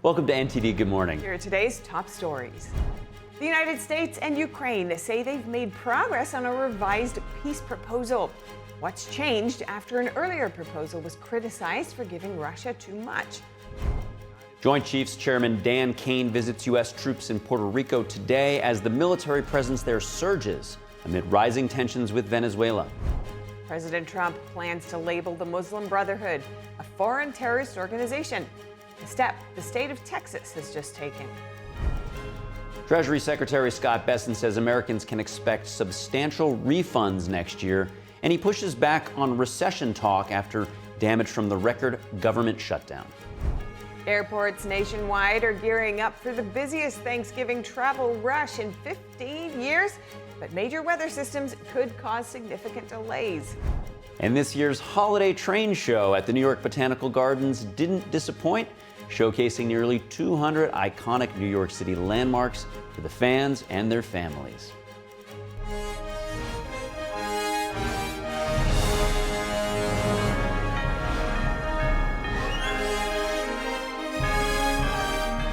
Welcome to NTD Good Morning. Here are today's top stories. The United States and Ukraine say they've made progress on a revised peace proposal. What's changed after an earlier proposal was criticized for giving Russia too much? Joint Chiefs Chairman Dan Kane visits U.S. troops in Puerto Rico today as the military presence there surges amid rising tensions with Venezuela. President Trump plans to label the Muslim Brotherhood a foreign terrorist organization, a step the state of Texas has just taken. Treasury Secretary Scott Bessent says Americans can expect substantial refunds next year, and he pushes back on recession talk after damage from the record government shutdown. Airports nationwide are gearing up for the busiest Thanksgiving travel rush in 15 years, but major weather systems could cause significant delays. And this year's holiday train show at the New York Botanical Gardens didn't disappoint, showcasing nearly 200 iconic New York City landmarks to the fans and their families.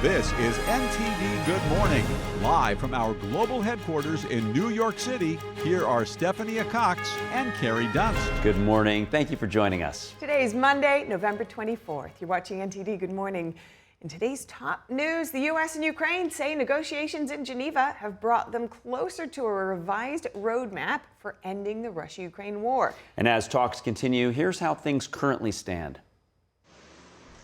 This is NTD Good Morning, live from our global headquarters in New York City. Here are Stephanie Cox and Carrie Dunst. Good morning. Thank you for joining us. Today is Monday, November 24th. You're watching NTD Good Morning. In today's top news, the U.S. and Ukraine say negotiations in Geneva have brought them closer to a revised roadmap for ending the Russia-Ukraine war. And as talks continue, here's how things currently stand.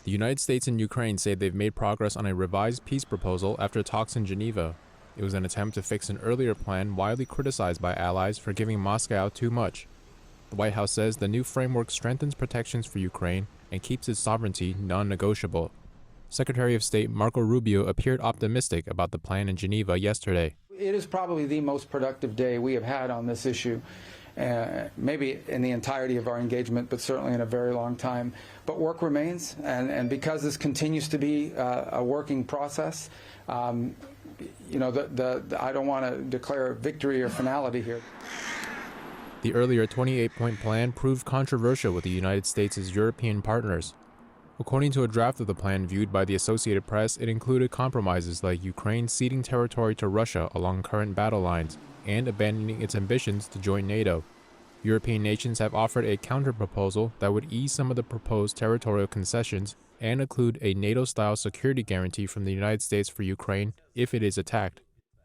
The United States and Ukraine say they've made progress on a revised peace proposal after talks in Geneva. It was an attempt to fix an earlier plan widely criticized by allies for giving Moscow too much. The White House says the new framework strengthens protections for Ukraine and keeps its sovereignty non-negotiable. Secretary of State Marco Rubio appeared optimistic about the plan in Geneva yesterday. It is probably the most productive day we have had on this issue. Maybe in the entirety of our engagement, but certainly in a very long time. But work remains, and because this continues to be a working process, I don't want to declare victory or finality here. The earlier 28-point plan proved controversial with the United States' European partners. According to a draft of the plan viewed by the Associated Press, it included compromises like Ukraine ceding territory to Russia along current battle lines and abandoning its ambitions to join NATO. European nations have offered a counter-proposal that would ease some of the proposed territorial concessions and include a NATO-style security guarantee from the United States for Ukraine if it is attacked.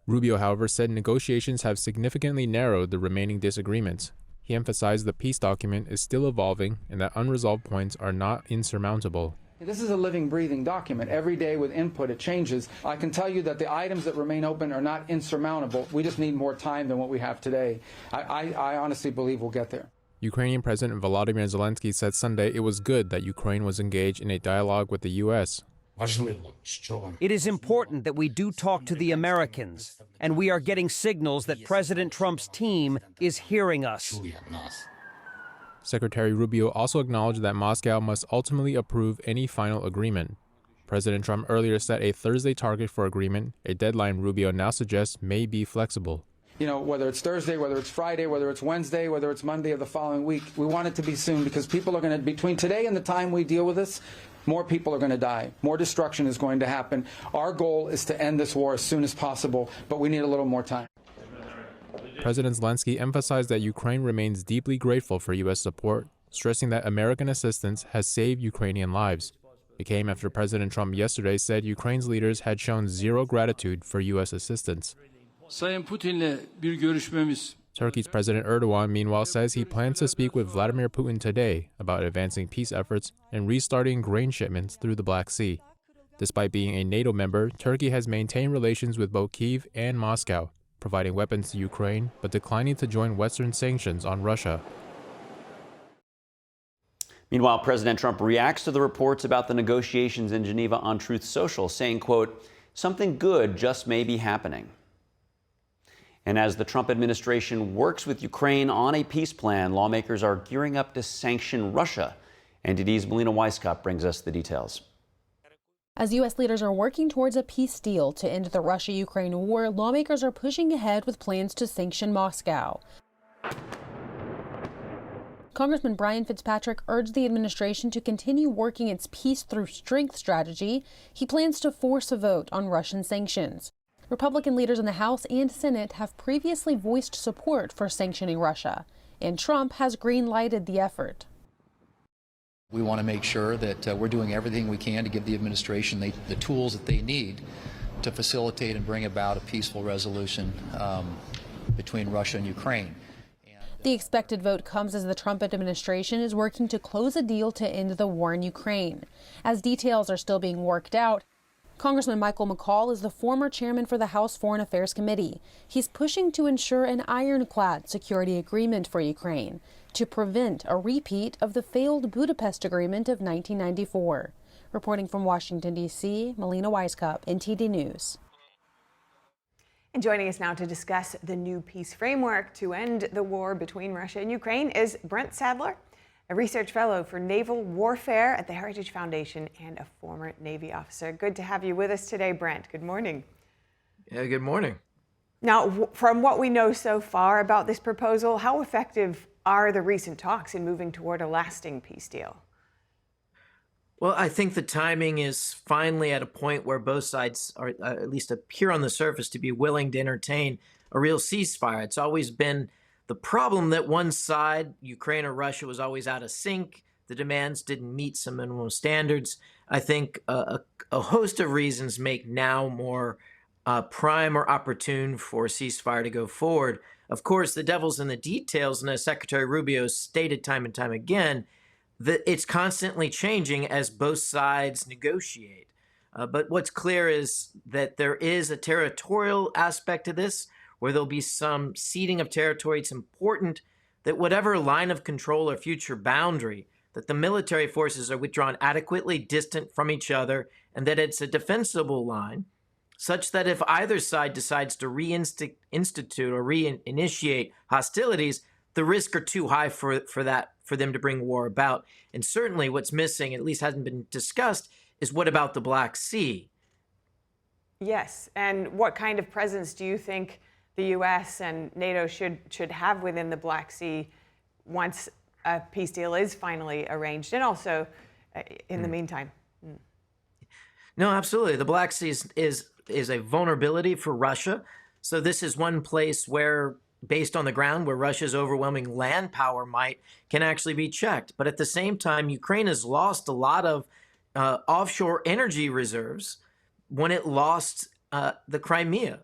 Rubio, however, said negotiations have significantly narrowed the remaining disagreements. He emphasized the peace document is still evolving and that unresolved points are not insurmountable. This is a living, breathing document. Every day with input, it changes. I can tell you that the items that remain open are not insurmountable. We just need more time than what we have today. I honestly believe we'll get there. Ukrainian President Volodymyr Zelensky said Sunday it was good that Ukraine was engaged in a dialogue with the U.S. It is important that we do talk to the Americans, and we are getting signals that President Trump's team is hearing us. Secretary Rubio also acknowledged that Moscow must ultimately approve any final agreement. President Trump earlier set a Thursday target for agreement, a deadline Rubio now suggests may be flexible. You know, whether it's Thursday, whether it's Friday, whether it's Wednesday, whether it's Monday of the following week, we want it to be soon because people are going to, between today and the time we deal with this, more people are going to die. More destruction is going to happen. Our goal is to end this war as soon as possible, but we need a little more time. President Zelensky emphasized that Ukraine remains deeply grateful for U.S. support, stressing that American assistance has saved Ukrainian lives. It came after President Trump yesterday said Ukraine's leaders had shown zero gratitude for U.S. assistance. Turkey's President Erdogan, meanwhile, says he plans to speak with Vladimir Putin today about advancing peace efforts and restarting grain shipments through the Black Sea. Despite being a NATO member, Turkey has maintained relations with both Kyiv and Moscow, providing weapons to Ukraine, but declining to join Western sanctions on Russia. Meanwhile, President Trump reacts to the reports about the negotiations in Geneva on Truth Social, saying, quote, "Something good just may be happening." And as the Trump administration works with Ukraine on a peace plan, lawmakers are gearing up to sanction Russia. NTD's Melina Weisskopf brings us the details. As U.S. leaders are working towards a peace deal to end the Russia-Ukraine war, lawmakers are pushing ahead with plans to sanction Moscow. Congressman Brian Fitzpatrick urged the administration to continue working its peace through strength strategy. He plans to force a vote on Russian sanctions. Republican leaders in the House and Senate have previously voiced support for sanctioning Russia, and Trump has green-lighted the effort. We want to make sure that we're doing everything we can to give the administration the tools that they need to facilitate and bring about a peaceful resolution between Russia and Ukraine. The expected vote comes as the Trump administration is working to close a deal to end the war in Ukraine. As details are still being worked out, Congressman Michael McCall is the former chairman for the House Foreign Affairs Committee. He's pushing to ensure an ironclad security agreement for Ukraine to prevent a repeat of the failed Budapest Agreement of 1994. Reporting from Washington, D.C., Melina Weisskopf, NTD News. And joining us now to discuss the new peace framework to end the war between Russia and Ukraine is Brent Sadler, a research fellow for naval warfare at the Heritage Foundation and a former Navy officer. Good to have you with us today, Brent. Good morning. Yeah, good morning. Now, from what we know so far about this proposal, how effective are the recent talks in moving toward a lasting peace deal? Well, I think the timing is finally at a point where both sides are at least appear on the surface to be willing to entertain a real ceasefire. It's always been the problem that one side, Ukraine or Russia, was always out of sync. The demands didn't meet some minimum standards. I think a host of reasons make now more prime or opportune for a ceasefire to go forward. Of course, the devil's in the details, and as Secretary Rubio stated time and time again, that it's constantly changing as both sides negotiate. But what's clear is that there is a territorial aspect to this, where there'll be some ceding of territory. It's important that whatever line of control or future boundary, that the military forces are withdrawn adequately distant from each other, and that it's a defensible line, such that if either side decides to reinstitute or reinitiate hostilities, the risks are too high for them to bring war about. And certainly what's missing, at least hasn't been discussed, is what about the Black Sea? Yes, and what kind of presence do you think the U.S. and NATO should have within the Black Sea once a peace deal is finally arranged, and also in the meantime? No, absolutely. The Black Sea is a vulnerability for Russia. So this is one place where, based on the ground, where Russia's overwhelming land power might can actually be checked. But at the same time, Ukraine has lost a lot of offshore energy reserves when it lost the Crimea.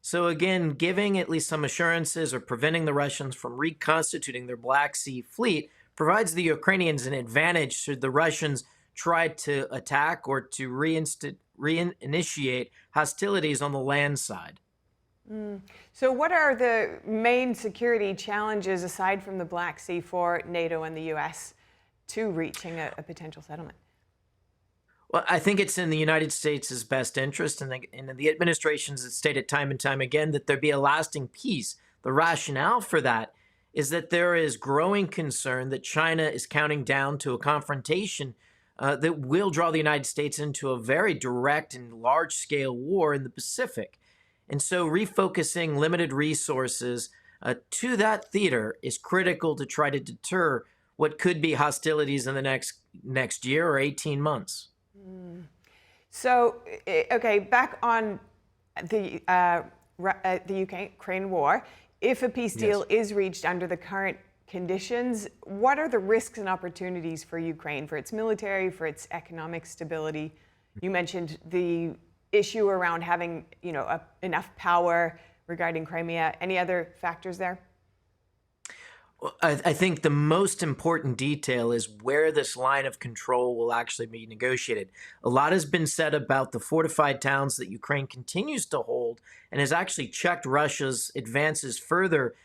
So again, giving at least some assurances or preventing the Russians from reconstituting their Black Sea fleet provides the Ukrainians an advantage should the Russians try to attack or to reinitiate hostilities on the land side. So what are the main security challenges aside from the Black Sea for NATO and the U.S. to reaching a potential settlement? Well, I think it's in the United States' best interest, and the administrations have stated time and time again that there be a lasting peace. The rationale for that is that there is growing concern that China is counting down to a confrontation that will draw the United States into a very direct and large-scale war in the Pacific. And so refocusing limited resources to that theater is critical to try to deter what could be hostilities in the next year or 18 months. So, okay, back on the Ukraine war, if a peace deal is reached under the current conditions, what are the risks and opportunities for Ukraine, for its military, for its economic stability? You mentioned the issue around having, enough power regarding Crimea. Any other factors there? Well, I think the most important detail is where this line of control will actually be negotiated. A lot has been said about the fortified towns that Ukraine continues to hold and has actually checked Russia's advances further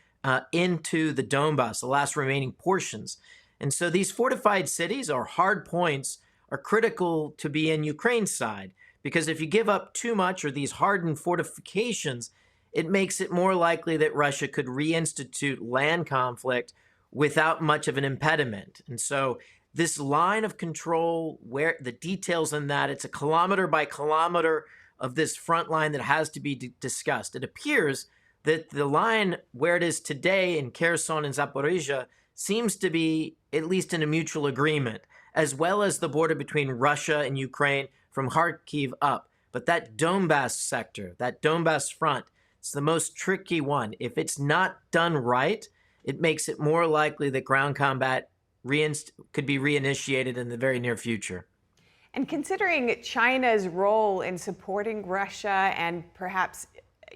into the Donbass, the last remaining portions. And so these fortified cities or hard points are critical to be in Ukraine's side, because if you give up too much or these hardened fortifications, it makes it more likely that Russia could reinstitute land conflict without much of an impediment. And so this line of control, where the details in that, it's a kilometer by kilometer of this front line that has to be discussed. It appears that the line where it is today in Kherson and Zaporizhia seems to be at least in a mutual agreement, as well as the border between Russia and Ukraine from Kharkiv up. But that Donbass sector, that Donbass front, it's the most tricky one. If it's not done right, it makes it more likely that ground combat could be reinitiated in the very near future. And considering China's role in supporting Russia and perhaps,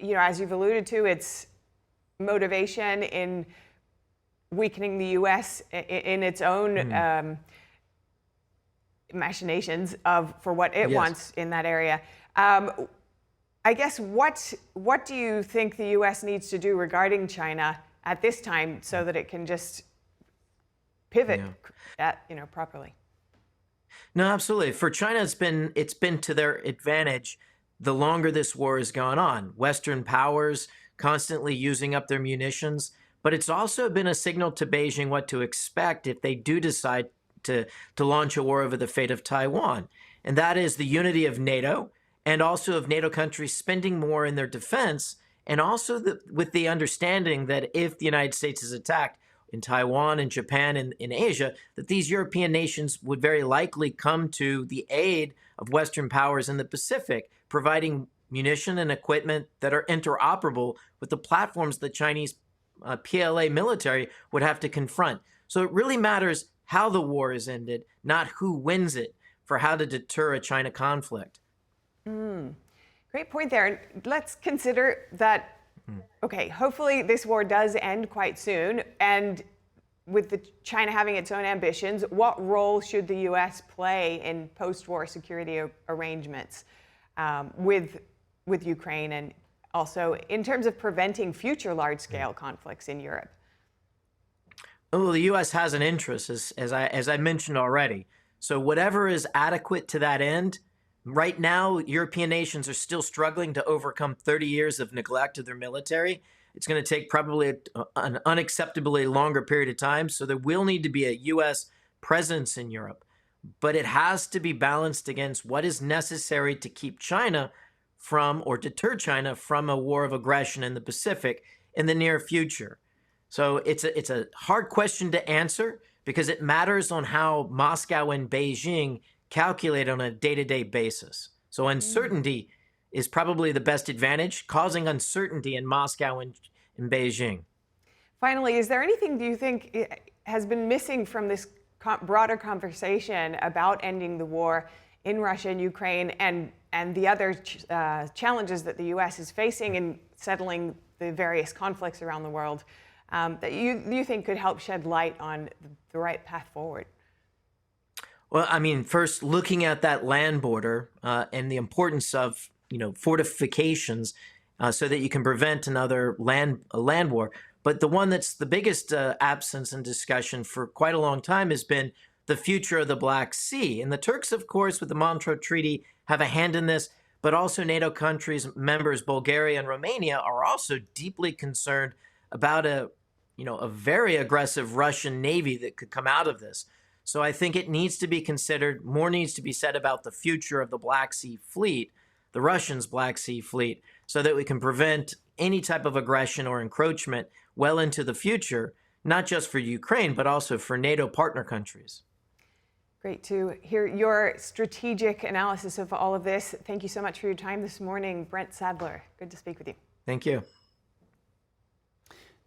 as you've alluded to, its motivation in weakening the U.S. in its own machinations for what it wants in that area. I guess what do you think the U.S. needs to do regarding China at this time so that it can just pivot properly? No, absolutely. For China, it's been to their advantage the longer this war has gone on. Western powers constantly using up their munitions, but it's also been a signal to Beijing what to expect if they do decide to launch a war over the fate of Taiwan. And that is the unity of NATO and also of NATO countries spending more in their defense, and also with the understanding that if the United States is attacked in Taiwan and Japan and in Asia, that these European nations would very likely come to the aid of Western powers in the Pacific, providing munition and equipment that are interoperable with the platforms the Chinese PLA military would have to confront. So it really matters how the war is ended, not who wins it, for how to deter a China conflict. Great point there. And let's consider that, okay, hopefully this war does end quite soon. And with China having its own ambitions, what role should the U.S. play in post-war security arrangements with Ukraine, and also in terms of preventing future large-scale conflicts in Europe? Well, the U.S. has an interest, as I mentioned already. So whatever is adequate to that end. Right now, European nations are still struggling to overcome 30 years of neglect of their military. It's going to take probably an unacceptably longer period of time. So there will need to be a U.S. presence in Europe. But it has to be balanced against what is necessary to keep China from, or deter China from, a war of aggression in the Pacific in the near future. So it's a hard question to answer because it matters on how Moscow and Beijing calculate on a day-to-day basis. So uncertainty is probably the best advantage, causing uncertainty in Moscow and in Beijing. Finally, is there anything, do you think, has been missing from this broader conversation about ending the war in Russia and Ukraine and the other challenges that the U.S. is facing in settling the various conflicts around the world that you think could help shed light on the right path forward? Well, I mean, first, looking at that land border and the importance of, fortifications so that you can prevent another land war. But the one that's the biggest absence in discussion for quite a long time has been the future of the Black Sea. And the Turks, of course, with the Montreux Treaty, have a hand in this, but also NATO countries, members Bulgaria and Romania, are also deeply concerned about a very aggressive Russian Navy that could come out of this. So I think it needs to be considered. More needs to be said about the future of the Black Sea Fleet, the Russians' Black Sea Fleet, so that we can prevent any type of aggression or encroachment well into the future, not just for Ukraine, but also for NATO partner countries. Great to hear your strategic analysis of all of this. Thank you so much for your time this morning, Brent Sadler. Good to speak with you. Thank you.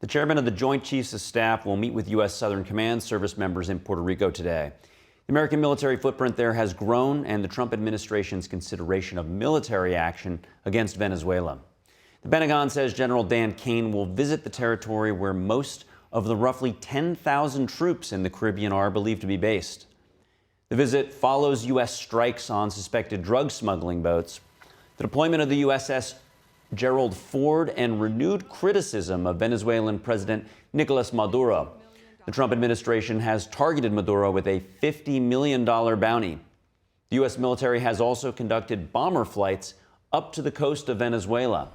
The chairman of the Joint Chiefs of Staff will meet with U.S. Southern Command service members in Puerto Rico today. The American military footprint there has grown, and the Trump administration's consideration of military action against Venezuela. The Pentagon says General Dan Kane will visit the territory where most of the roughly 10,000 troops in the Caribbean are believed to be based. The visit follows U.S. strikes on suspected drug smuggling boats, the deployment of the USS Gerald Ford, and renewed criticism of Venezuelan President Nicolas Maduro. The Trump administration has targeted Maduro with a $50 million bounty. The U.S. military has also conducted bomber flights up to the coast of Venezuela.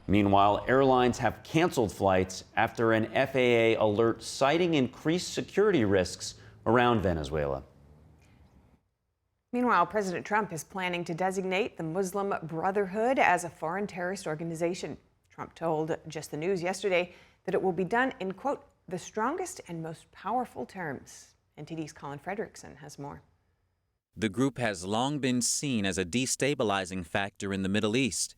Meanwhile, airlines have canceled flights after an FAA alert citing increased security risks around Venezuela. Meanwhile, President Trump is planning to designate the Muslim Brotherhood as a foreign terrorist organization. Trump told Just the News yesterday that it will be done in, quote, the strongest and most powerful terms. NTD's Colin Fredrickson has more. The group has long been seen as a destabilizing factor in the Middle East.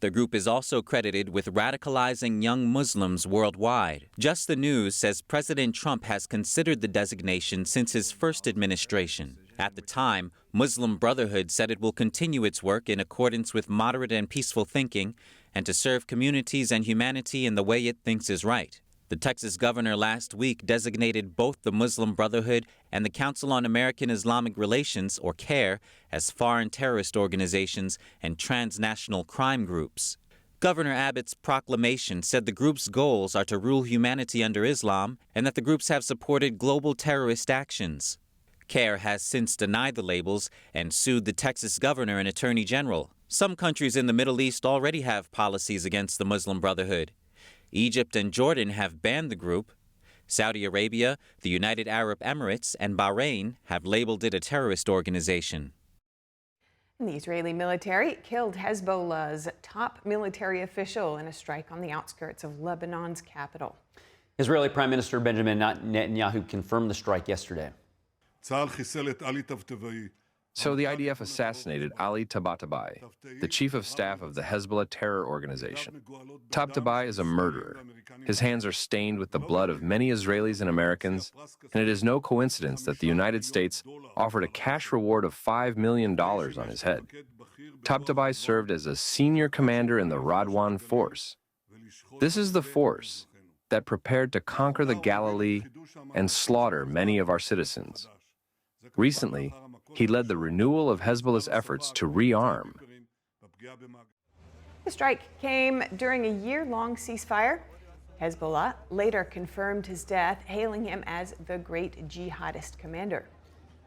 The group is also credited with radicalizing young Muslims worldwide. Just the News says President Trump has considered the designation since his first administration. At the time, Muslim Brotherhood said it will continue its work in accordance with moderate and peaceful thinking and to serve communities and humanity in the way it thinks is right. The Texas governor last week designated both the Muslim Brotherhood and the Council on American Islamic Relations, or CAIR, as foreign terrorist organizations and transnational crime groups. Governor Abbott's proclamation said the group's goals are to rule humanity under Islam and that the groups have supported global terrorist actions. CAIR has since denied the labels and sued the Texas governor and attorney general. Some countries in the Middle East already have policies against the Muslim Brotherhood. Egypt and Jordan have banned the group. Saudi Arabia, the United Arab Emirates, and Bahrain have labeled it a terrorist organization. The Israeli military killed Hezbollah's top military official in a strike on the outskirts of Lebanon's capital. Israeli Prime Minister Benjamin Netanyahu confirmed the strike yesterday. So the IDF assassinated Ali Tabatabai, the chief of staff of the Hezbollah terror organization. Tabatabai is a murderer. His hands are stained with the blood of many Israelis and Americans, and it is no coincidence that the United States offered a cash reward of $5 million on his head. Tabatabai served as a senior commander in the Radwan force. This is the force that prepared to conquer the Galilee and slaughter many of our citizens. Recently, he led the renewal of Hezbollah's efforts to rearm. The strike came during a year-long ceasefire. Hezbollah later confirmed his death, hailing him as the great jihadist commander.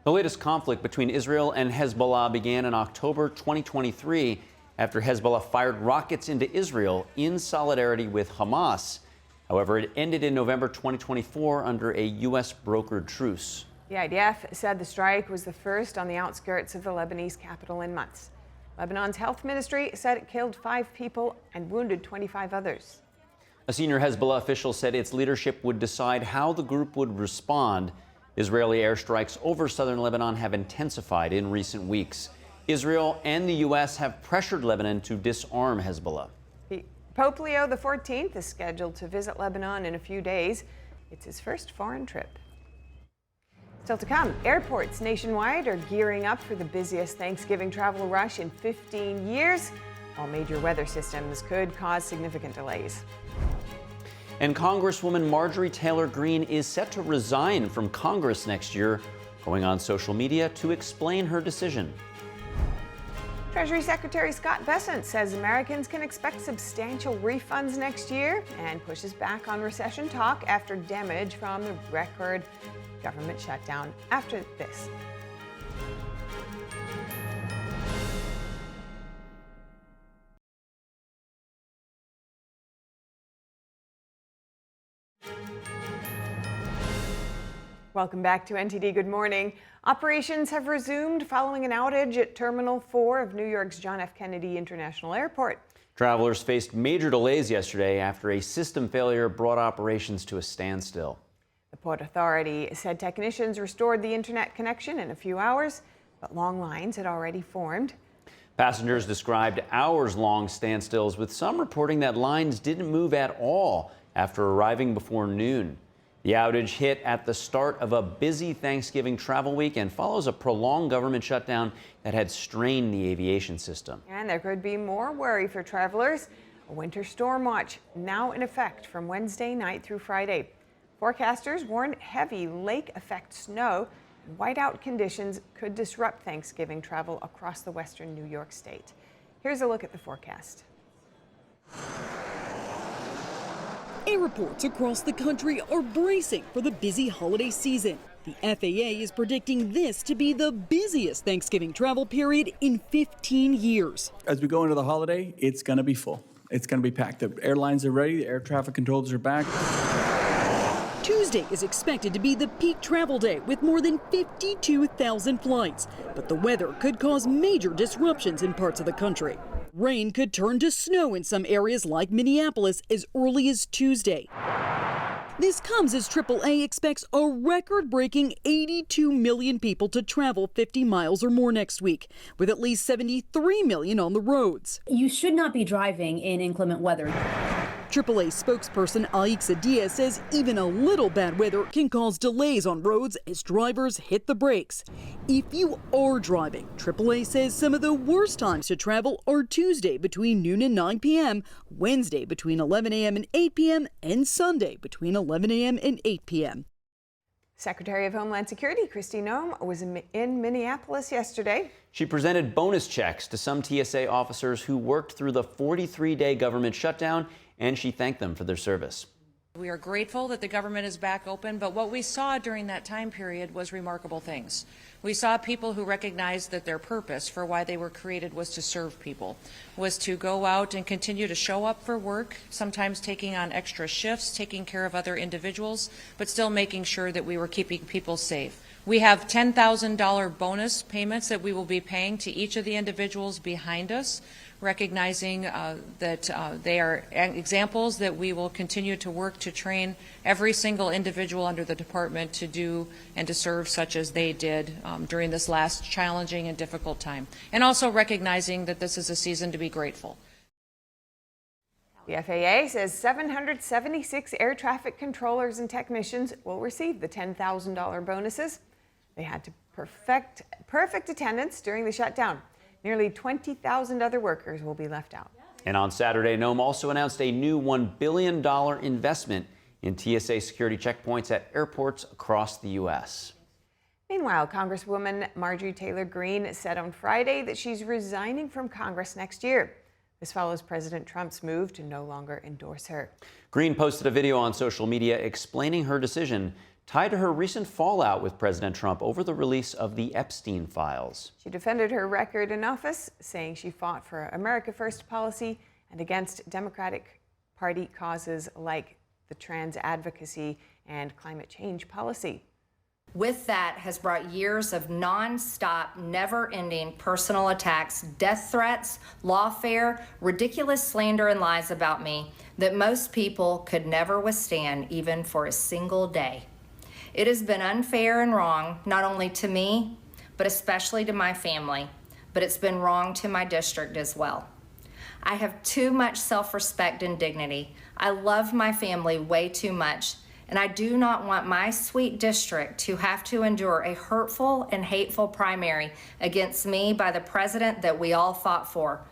The latest conflict between Israel and Hezbollah began in October 2023 after Hezbollah fired rockets into Israel in solidarity with Hamas. However, it ended in November 2024 under a U.S. brokered truce. The IDF said the strike was the first on the outskirts of the Lebanese capital in months. Lebanon's health ministry said it killed 5 people and wounded 25 others. A senior Hezbollah official said its leadership would decide how the group would respond. Israeli airstrikes over southern Lebanon have intensified in recent weeks. Israel and the U.S. have pressured Lebanon to disarm Hezbollah. Pope Leo XIV is scheduled to visit Lebanon in a few days. It's his first foreign trip. Still to come, airports nationwide are gearing up for the busiest Thanksgiving travel rush in 15 years, while major weather systems could cause significant delays. And Congresswoman Marjorie Taylor Greene is set to resign from Congress next year, going on social media to explain her decision. Treasury Secretary Scott Bessent says Americans can expect substantial refunds next year and pushes back on recession talk after damage from the record government shutdown. After this. Welcome back to NTD Good Morning. Operations have resumed following an outage at Terminal 4 of New York's John F. Kennedy International Airport. Travelers faced major delays yesterday after a system failure brought operations to a standstill. The Port Authority said technicians restored the internet connection in a few hours, but long lines had already formed. Passengers described hours-long standstills, with some reporting that lines didn't move at all after arriving before noon. The outage hit at the start of a busy Thanksgiving travel week and follows a prolonged government shutdown that had strained the aviation system. And there could be more worry for travelers. A winter storm watch now in effect from Wednesday night through Friday. Forecasters warn heavy lake-effect snow and whiteout conditions could disrupt Thanksgiving travel across the western New York state. Here's a look at the forecast. Airports across the country are bracing for the busy holiday season. The FAA is predicting this to be the busiest Thanksgiving travel period in 15 years. As we go into the holiday, it's going to be full. It's going to be packed. The airlines are ready. The air traffic controllers are back. Tuesday is expected to be the peak travel day with more than 52,000 flights. But the weather could cause major disruptions in parts of the country. Rain could turn to snow in some areas like Minneapolis as early as Tuesday. This comes as AAA expects a record-breaking 82 million people to travel 50 miles or more next week, with at least 73 million on the roads. You should not be driving in inclement weather. AAA spokesperson Aixa Diaz says even a little bad weather can cause delays on roads as drivers hit the brakes. If you are driving, AAA says some of the worst times to travel are Tuesday between noon and 9 p.m., Wednesday between 11 a.m. and 8 p.m., and Sunday between 11 a.m. and 8 p.m. Secretary of Homeland Security Kristi Noem was in Minneapolis yesterday. She presented bonus checks to some TSA officers who worked through the 43-day government shutdown, and she thanked them for their service. We are grateful that the government is back open, but what we saw during that time period was remarkable things. We saw people who recognized that their purpose for why they were created was to serve people, was to go out and continue to show up for work, sometimes taking on extra shifts, taking care of other individuals, but still making sure that we were keeping people safe. We have $10,000 bonus payments that we will be paying to each of the individuals behind us, recognizing that they are examples that we will continue to work to train every single individual under the department to do and to serve such as they did during this last challenging and difficult time. And also recognizing that this is a season to be grateful. The FAA says 776 air traffic controllers and technicians will receive the $10,000 bonuses. They had to perfect attendance during the shutdown. Nearly 20,000 other workers will be left out. And on Saturday, Noem also announced a new $1 billion investment in TSA security checkpoints at airports across the U.S. Meanwhile, Congresswoman Marjorie Taylor Greene said on Friday that she's resigning from Congress next year. This follows President Trump's move to no longer endorse her. Greene posted a video on social media explaining her decision, tied to her recent fallout with President Trump over the release of the Epstein files. She defended her record in office, saying she fought for America First policy and against Democratic Party causes like the trans advocacy and climate change policy. With that has brought years of non-stop, never-ending personal attacks, death threats, lawfare, ridiculous slander and lies about me that most people could never withstand even for a single day. It has been unfair and wrong, not only to me, but especially to my family, but it's been wrong to my district as well. I have too much self-respect and dignity. I love my family way too much, and I do not want my sweet district to have to endure a hurtful and hateful primary against me by the president that we all fought for.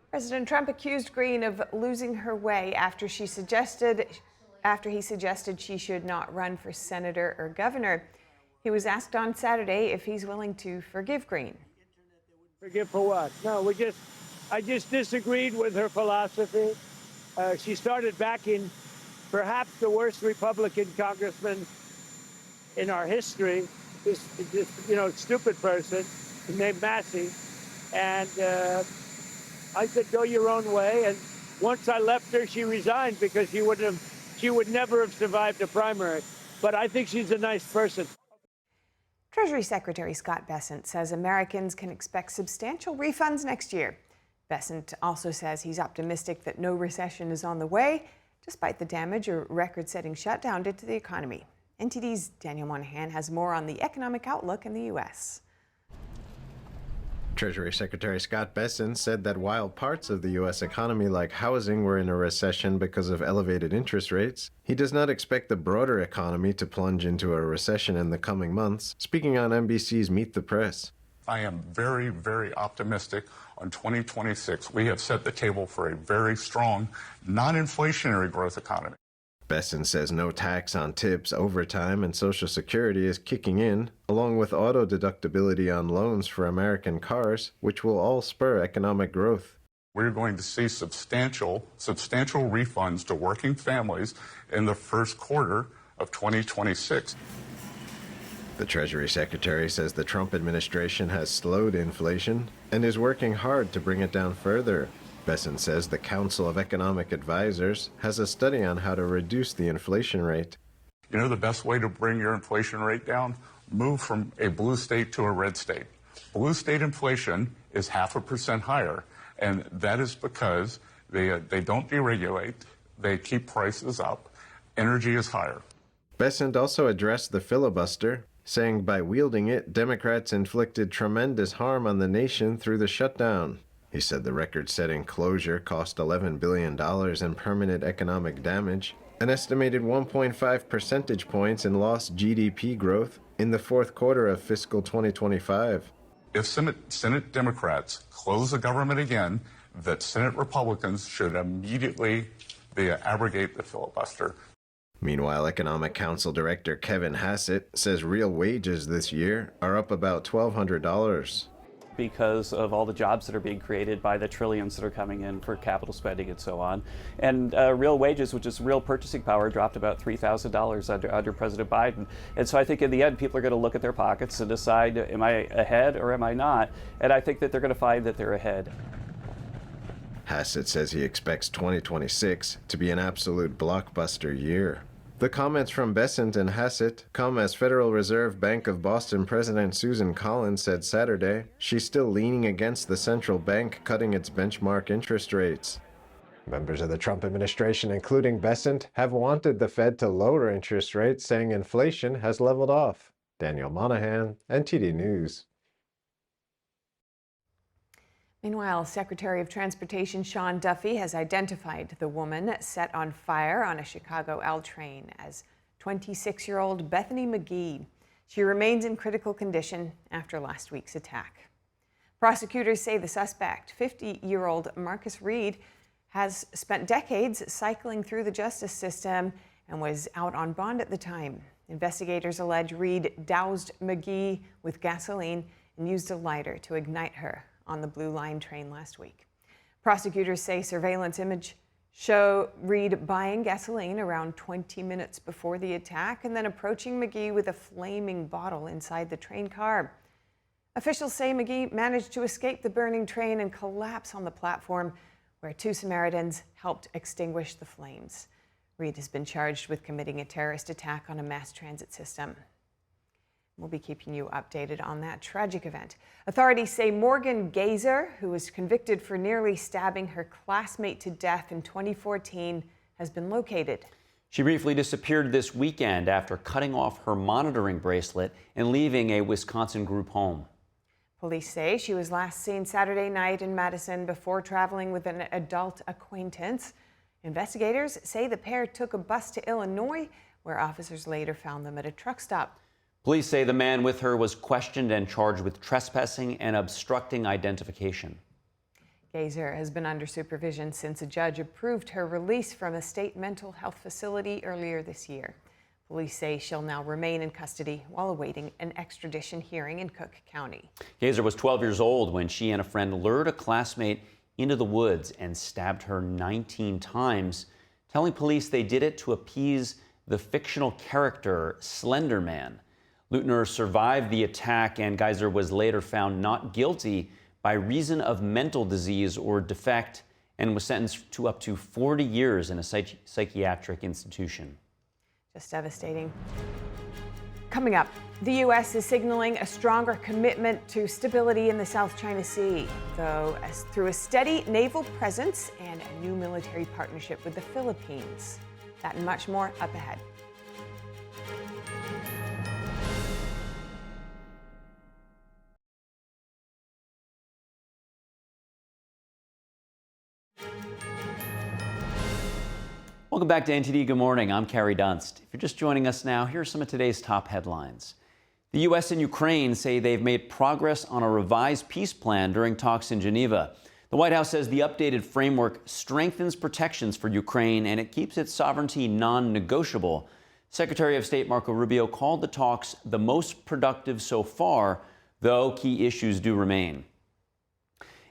President Trump accused Greene of losing her way after he suggested she should not run for senator or governor. He was asked on Saturday if he's willing to forgive Greene. Forgive for what? No, I just disagreed with her philosophy. She started backing perhaps the worst Republican congressman in our history, this stupid person named Massey. And I said, go your own way. And once I left her, she resigned because she would never have survived a primary. But I think she's a nice person. Treasury Secretary Scott Bessent says Americans can expect substantial refunds next year. Bessent also says he's optimistic that no recession is on the way, despite the damage a record-setting shutdown did to the economy. NTD's Daniel Monahan has more on the economic outlook in the U.S. Treasury Secretary Scott Bessent said that while parts of the U.S. economy like housing were in a recession because of elevated interest rates, he does not expect the broader economy to plunge into a recession in the coming months, speaking on NBC's Meet the Press. I am very, very optimistic on 2026. We have set the table for a very strong, non-inflationary growth economy. Bessent says no tax on tips, overtime, and Social Security is kicking in, along with auto deductibility on loans for American cars, which will all spur economic growth. We're going to see substantial refunds to working families in the first quarter of 2026. The Treasury Secretary says the Trump administration has slowed inflation and is working hard to bring it down further. Bessent says the Council of Economic Advisors has a study on how to reduce the inflation rate. You know the best way to bring your inflation rate down? Move from a blue state to a red state. Blue state inflation is 0.5% higher, and that is because they don't deregulate, they keep prices up, energy is higher. Bessent also addressed the filibuster, saying by wielding it, Democrats inflicted tremendous harm on the nation through the shutdown. He said the record-setting closure cost $11 billion in permanent economic damage, an estimated 1.5 percentage points in lost GDP growth in the fourth quarter of fiscal 2025. If Senate Democrats close the government again, that Senate Republicans should immediately abrogate the filibuster. Meanwhile, Economic Council Director Kevin Hassett says real wages this year are up about $1,200. Because of all the jobs that are being created by the trillions that are coming in for capital spending and so on. And real wages, which is real purchasing power, dropped about $3,000 under President Biden. And so I think in the end, people are going to look at their pockets and decide, am I ahead or am I not? And I think that they're going to find that they're ahead. Hassett says he expects 2026 to be an absolute blockbuster year. The comments from Bessent and Hassett come as Federal Reserve Bank of Boston President Susan Collins said Saturday she's still leaning against the central bank cutting its benchmark interest rates. Members of the Trump administration, including Bessent, have wanted the Fed to lower interest rates, saying inflation has leveled off. Daniel Monahan, NTD News. Meanwhile, Secretary of Transportation Sean Duffy has identified the woman set on fire on a Chicago L train as 26-year-old Bethany McGee. She remains in critical condition after last week's attack. Prosecutors say the suspect, 50-year-old Marcus Reed, has spent decades cycling through the justice system and was out on bond at the time. Investigators allege Reed doused McGee with gasoline and used a lighter to ignite her on the Blue Line train last week. Prosecutors say surveillance image show Reed buying gasoline around 20 minutes before the attack and then approaching McGee with a flaming bottle inside the train car. Officials say McGee managed to escape the burning train and collapse on the platform where two Samaritans helped extinguish the flames. Reed has been charged with committing a terrorist attack on a mass transit system. We'll be keeping you updated on that tragic event. Authorities say Morgan Gazer, who was convicted for nearly stabbing her classmate to death in 2014, has been located. She briefly disappeared this weekend after cutting off her monitoring bracelet and leaving a Wisconsin group home. Police say she was last seen Saturday night in Madison before traveling with an adult acquaintance. Investigators say the pair took a bus to Illinois, where officers later found them at a truck stop. Police say the man with her was questioned and charged with trespassing and obstructing identification. Gazer has been under supervision since a judge approved her release from a state mental health facility earlier this year. Police say she'll now remain in custody while awaiting an extradition hearing in Cook County. Gazer was 12 years old when she and a friend lured a classmate into the woods and stabbed her 19 times, telling police they did it to appease the fictional character Slender Man. Leutner survived the attack, and Gazer was later found not guilty by reason of mental disease or defect and was sentenced to up to 40 years in a psychiatric institution. Just devastating. Coming up, the U.S. is signaling a stronger commitment to stability in the South China Sea, though through a steady naval presence and a new military partnership with the Philippines. That and much more up ahead. Welcome back to NTD Good Morning. I'm Carrie Dunst. If you're just joining us now, here are some of today's top headlines. The U.S. and Ukraine say they've made progress on a revised peace plan during talks in Geneva. The White House says the updated framework strengthens protections for Ukraine and it keeps its sovereignty non-negotiable. Secretary of State Marco Rubio called the talks the most productive so far, though key issues do remain.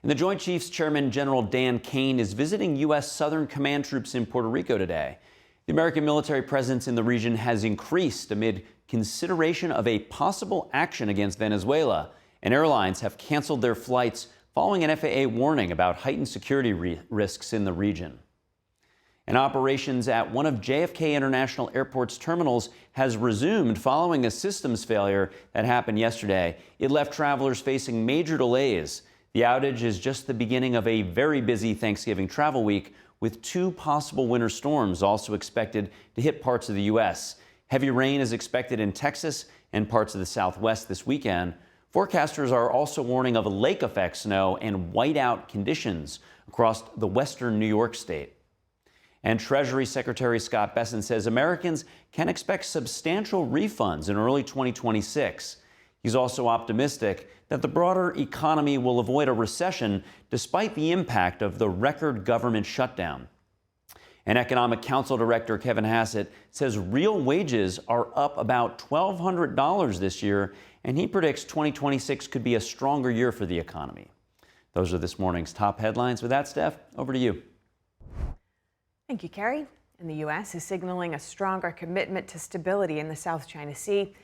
And the Joint Chiefs Chairman General Dan Kane is visiting U.S. Southern Command troops in Puerto Rico today. The American military presence in the region has increased amid consideration of a possible action against Venezuela, and airlines have canceled their flights following an FAA warning about heightened security risks in the region. And operations at one of JFK International Airport's terminals has resumed following a systems failure that happened yesterday. It left travelers facing major delays. The outage is just the beginning of a very busy Thanksgiving travel week, with 2 possible winter storms also expected to hit parts of the U.S. Heavy rain is expected in Texas and parts of the Southwest this weekend. Forecasters are also warning of lake effect snow and whiteout conditions across the western New York state. And Treasury Secretary Scott Bessent says Americans can expect substantial refunds in early 2026. He's also optimistic that the broader economy will avoid a recession despite the impact of the record government shutdown. And Economic Council Director Kevin Hassett says real wages are up about $1,200 this year, and he predicts 2026 could be a stronger year for the economy. Those are this morning's top headlines. With that, Steph, over to you. Thank you, Carrie. And the U.S. is signaling a stronger commitment to stability in the South China Sea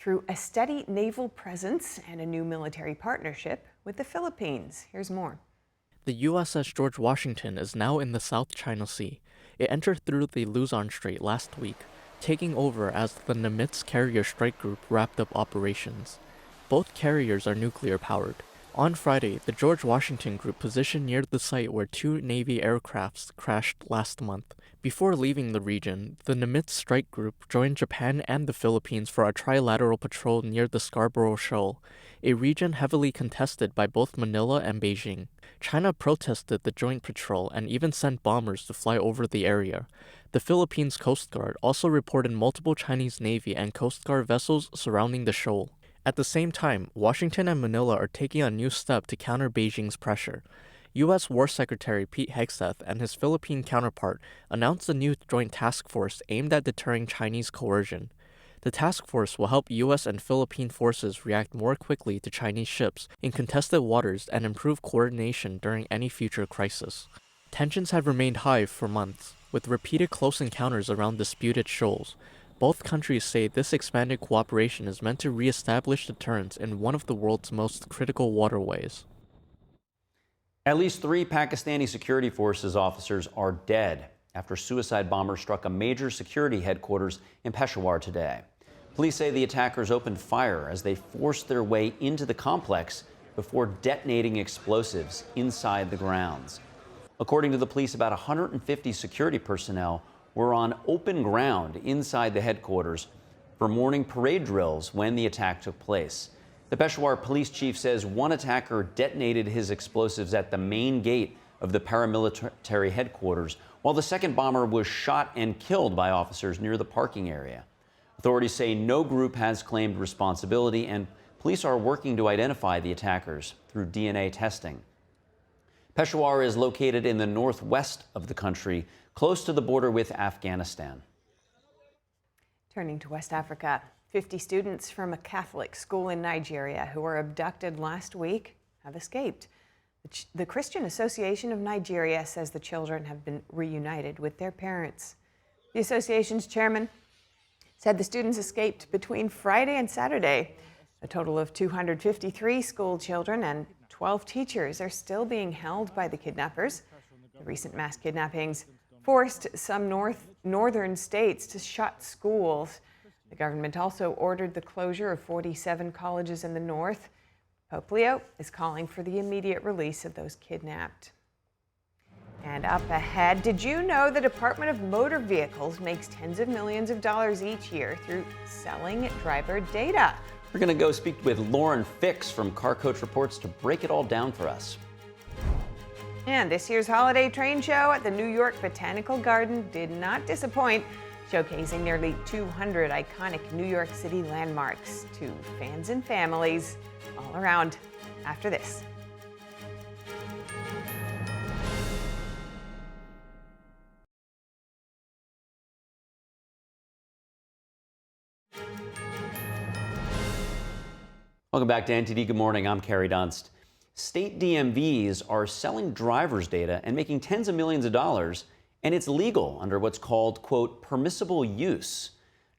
through a steady naval presence and a new military partnership with the Philippines. Here's more. The USS George Washington is now in the South China Sea. It entered through the Luzon Strait last week, taking over as the Nimitz Carrier Strike Group wrapped up operations. Both carriers are nuclear-powered. On Friday, the George Washington Group positioned near the site where 2 Navy aircrafts crashed last month. Before leaving the region, the Nimitz Strike Group joined Japan and the Philippines for a trilateral patrol near the Scarborough Shoal, a region heavily contested by both Manila and Beijing. China protested the joint patrol and even sent bombers to fly over the area. The Philippines Coast Guard also reported multiple Chinese Navy and Coast Guard vessels surrounding the shoal. At the same time, Washington and Manila are taking a new step to counter Beijing's pressure. U.S. War Secretary Pete Hegseth and his Philippine counterpart announced a new joint task force aimed at deterring Chinese coercion. The task force will help U.S. and Philippine forces react more quickly to Chinese ships in contested waters and improve coordination during any future crisis. Tensions have remained high for months, with repeated close encounters around disputed shoals. Both countries say this expanded cooperation is meant to re-establish deterrence in one of the world's most critical waterways. At least 3 Pakistani security forces officers are dead after suicide bombers struck a major security headquarters in Peshawar today. Police say the attackers opened fire as they forced their way into the complex before detonating explosives inside the grounds. According to the police, about 150 security personnel were on open ground inside the headquarters for morning parade drills when the attack took place. The Peshawar police chief says one attacker detonated his explosives at the main gate of the paramilitary headquarters, while the second bomber was shot and killed by officers near the parking area. Authorities say no group has claimed responsibility, and police are working to identify the attackers through DNA testing. Peshawar is located in the northwest of the country, close to the border with Afghanistan. Turning to West Africa, 50 students from a Catholic school in Nigeria who were abducted last week have escaped. The Christian Association of Nigeria says the children have been reunited with their parents. The association's chairman said the students escaped between Friday and Saturday. A total of 253 school children and 12 teachers are still being held by the kidnappers. The recent mass kidnappings forced some northern states to shut schools. The government also ordered the closure of 47 colleges in the north. Pope Leo is calling for the immediate release of those kidnapped. And up ahead, did you know the Department of Motor Vehicles makes tens of millions of dollars each year through selling driver data? We're going to go speak with Lauren Fix from Car Coach Reports to break it all down for us. And this year's holiday train show at the New York Botanical Garden did not disappoint, showcasing nearly 200 iconic New York City landmarks to fans and families all around. After this. Welcome back to NTD Good Morning. I'm Carrie Dunst. State DMVs are selling driver's data and making tens of millions of dollars, and it's legal under what's called, quote, permissible use.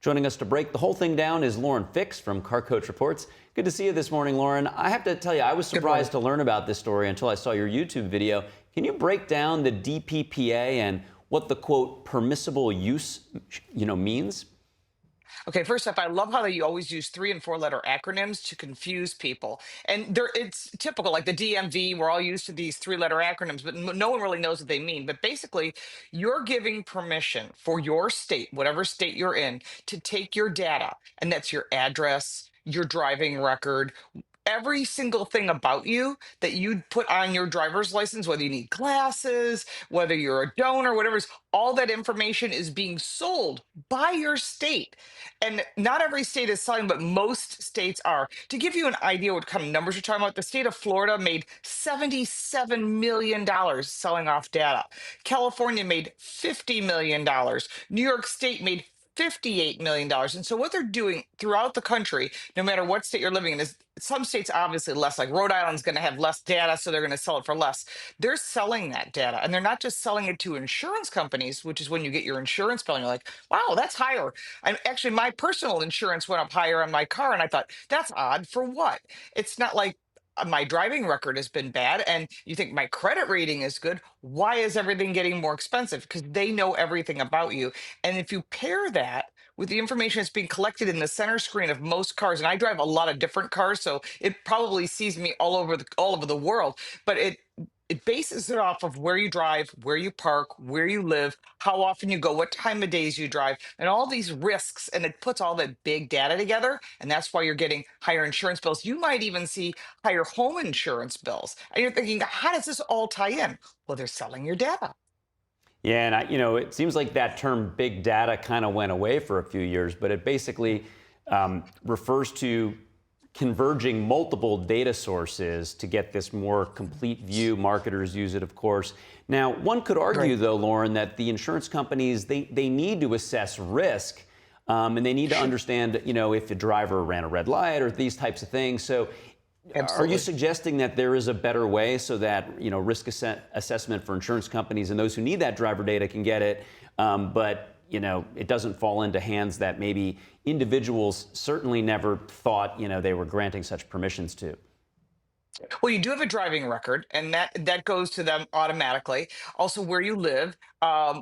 Joining us to break the whole thing down is Lauren Fix from Car Coach Reports. Good to see you this morning, Lauren. I have to tell you, I was surprised to learn about this story until I saw your YouTube video. Can you break down the DPPA and what the, quote, permissible use, means? Okay, first off, I love how you always use 3 and 4 letter acronyms to confuse people. And it's typical, like the DMV, we're all used to these 3 letter acronyms, but no one really knows what they mean. But basically, you're giving permission for your state, whatever state you're in, to take your data, and that's your address, your driving record, every single thing about you that you'd put on your driver's license, whether you need glasses, whether you're a donor, whatever it is, all that information is being sold by your state. And not every state is selling, but most states are. To give you an idea what kind of numbers we're talking about, the state of Florida made $77 million selling off data. California made $50 million. New York State made $58 million. And so what they're doing throughout the country, no matter what state you're living in, is some states obviously less, like Rhode Island's going to have less data, so they're going to sell it for less. They're selling that data, and they're not just selling it to insurance companies, which is when you get your insurance bill and you're like, wow, that's higher. And actually, my personal insurance went up higher on my car, and I thought, that's odd. For what? It's not like my driving record has been bad and you think my credit rating is good. Why is everything getting more expensive? Because they know everything about you. And if you pair that with the information that's being collected in the center screen of most cars, and I drive a lot of different cars, so it probably sees me all over the world, but it bases it off of where you drive, where you park, where you live, how often you go, what time of days you drive, and all these risks. And it puts all that big data together. And that's why you're getting higher insurance bills. You might even see higher home insurance bills. And you're thinking, how does this all tie in? Well, they're selling your data. Yeah, and it seems like that term big data kind of went away for a few years, but it basically refers to converging multiple data sources to get this more complete view. Marketers use it, of course. Now, one could argue, though, Lauren, that the insurance companies, they need to assess risk, and they need to understand, if the driver ran a red light or these types of things. So Absolutely. Are you suggesting that there is a better way so that, risk assessment for insurance companies and those who need that driver data can get it, but it doesn't fall into hands that maybe individuals certainly never thought, they were granting such permissions to? Well, you do have a driving record, and that goes to them automatically. Also, where you live,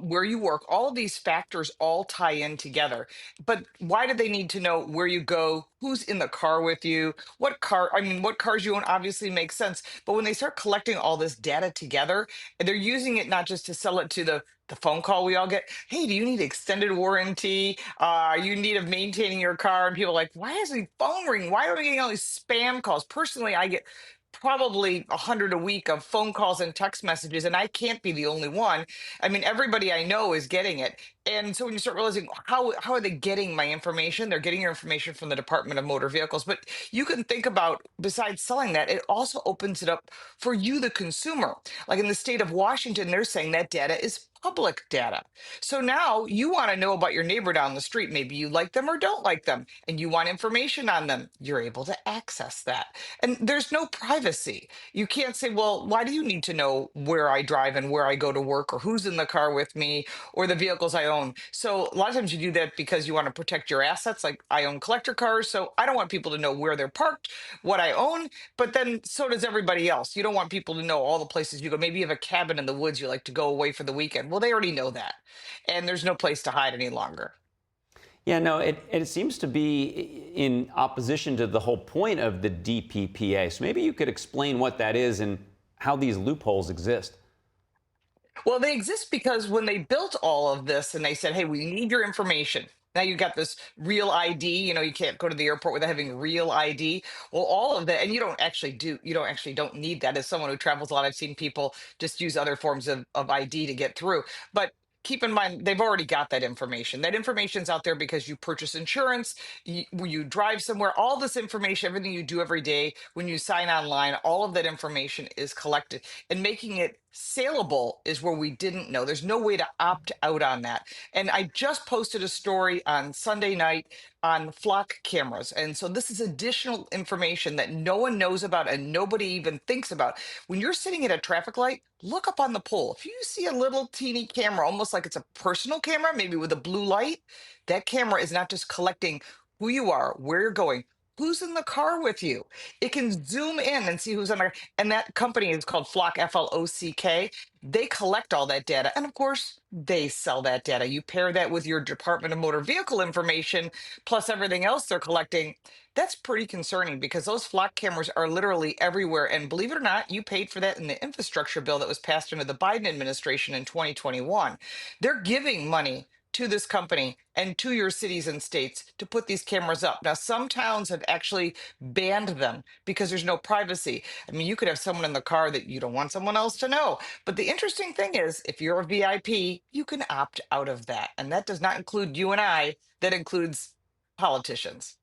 where you work, all of these factors all tie in together. But why do they need to know where you go, who's in the car with you, what cars you own? Obviously makes sense. But when they start collecting all this data together, and they're using it not just to sell it to the phone call we all get. Hey, do you need extended warranty? Are you in need of maintaining your car? And people are like, why is the phone ringing? Why are we getting all these spam calls? Personally, I get probably 100 a week of phone calls and text messages, and I can't be the only one. I mean, everybody I know is getting it. And so when you start realizing how are they getting my information? They're getting your information from the Department of Motor Vehicles. But you can think about, besides selling that, it also opens it up for you, the consumer. Like in the state of Washington, they're saying that data is public data. So now you want to know about your neighbor down the street. Maybe you like them or don't like them, and you want information on them. You're able to access that. And there's no privacy. You can't say, well, why do you need to know where I drive and where I go to work or who's in the car with me or the vehicles I own? So a lot of times you do that because you want to protect your assets. Like I own collector cars, so I don't want people to know where they're parked, what I own, but then so does everybody else. You don't want people to know all the places you go. Maybe you have a cabin in the woods you like to go away for the weekend. Well, they already know that. And there's no place to hide any longer. Yeah, no, it seems to be in opposition to the whole point of the DPPA. So maybe you could explain what that is and how these loopholes exist. Well, they exist because when they built all of this and they said, hey, we need your information. Now you got this real ID, you can't go to the airport without having real ID. Well, all of that, and you don't need that. As someone who travels a lot, I've seen people just use other forms of ID to get through. But keep in mind, they've already got that information. That information's out there because you purchase insurance, you drive somewhere, all this information, everything you do every day, when you sign online, all of that information is collected. And making it saleable is where we didn't know. There's no way to opt out on that. And I just posted a story on Sunday night on flock cameras. And so this is additional information that no one knows about and nobody even thinks about. When you're sitting at a traffic light, look up on the pole. If you see a little teeny camera, almost like it's a personal camera, maybe with a blue light, that camera is not just collecting who you are, where you're going, who's in the car with you. It can zoom in and see who's in there. And that company is called Flock, Flock. They collect all that data. And of course, they sell that data. You pair that with your Department of Motor Vehicle information, plus everything else they're collecting. That's pretty concerning because those Flock cameras are literally everywhere. And believe it or not, you paid for that in the infrastructure bill that was passed under the Biden administration in 2021. They're giving money to this company and to your cities and states to put these cameras up. Now, some towns have actually banned them because there's no privacy. I mean, you could have someone in the car that you don't want someone else to know. But the interesting thing is, if you're a VIP, you can opt out of that. And that does not include you and I, that includes politicians.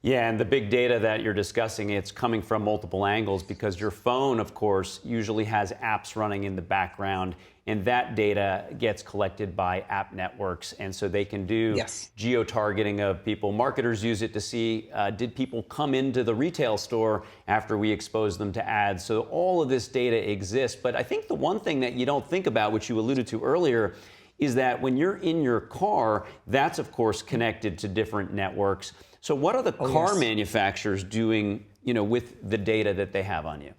Yeah, and the big data that you're discussing, it's coming from multiple angles because your phone, of course, usually has apps running in the background, and that data gets collected by app networks, and so they can do geo-targeting of people. Marketers use it to see, did people come into the retail store after we expose them to ads? So all of this data exists, but I think the one thing that you don't think about, which you alluded to earlier, is that when you're in your car, that's, of course, connected to different networks. So what are the car manufacturers doing, with the data that they have on you?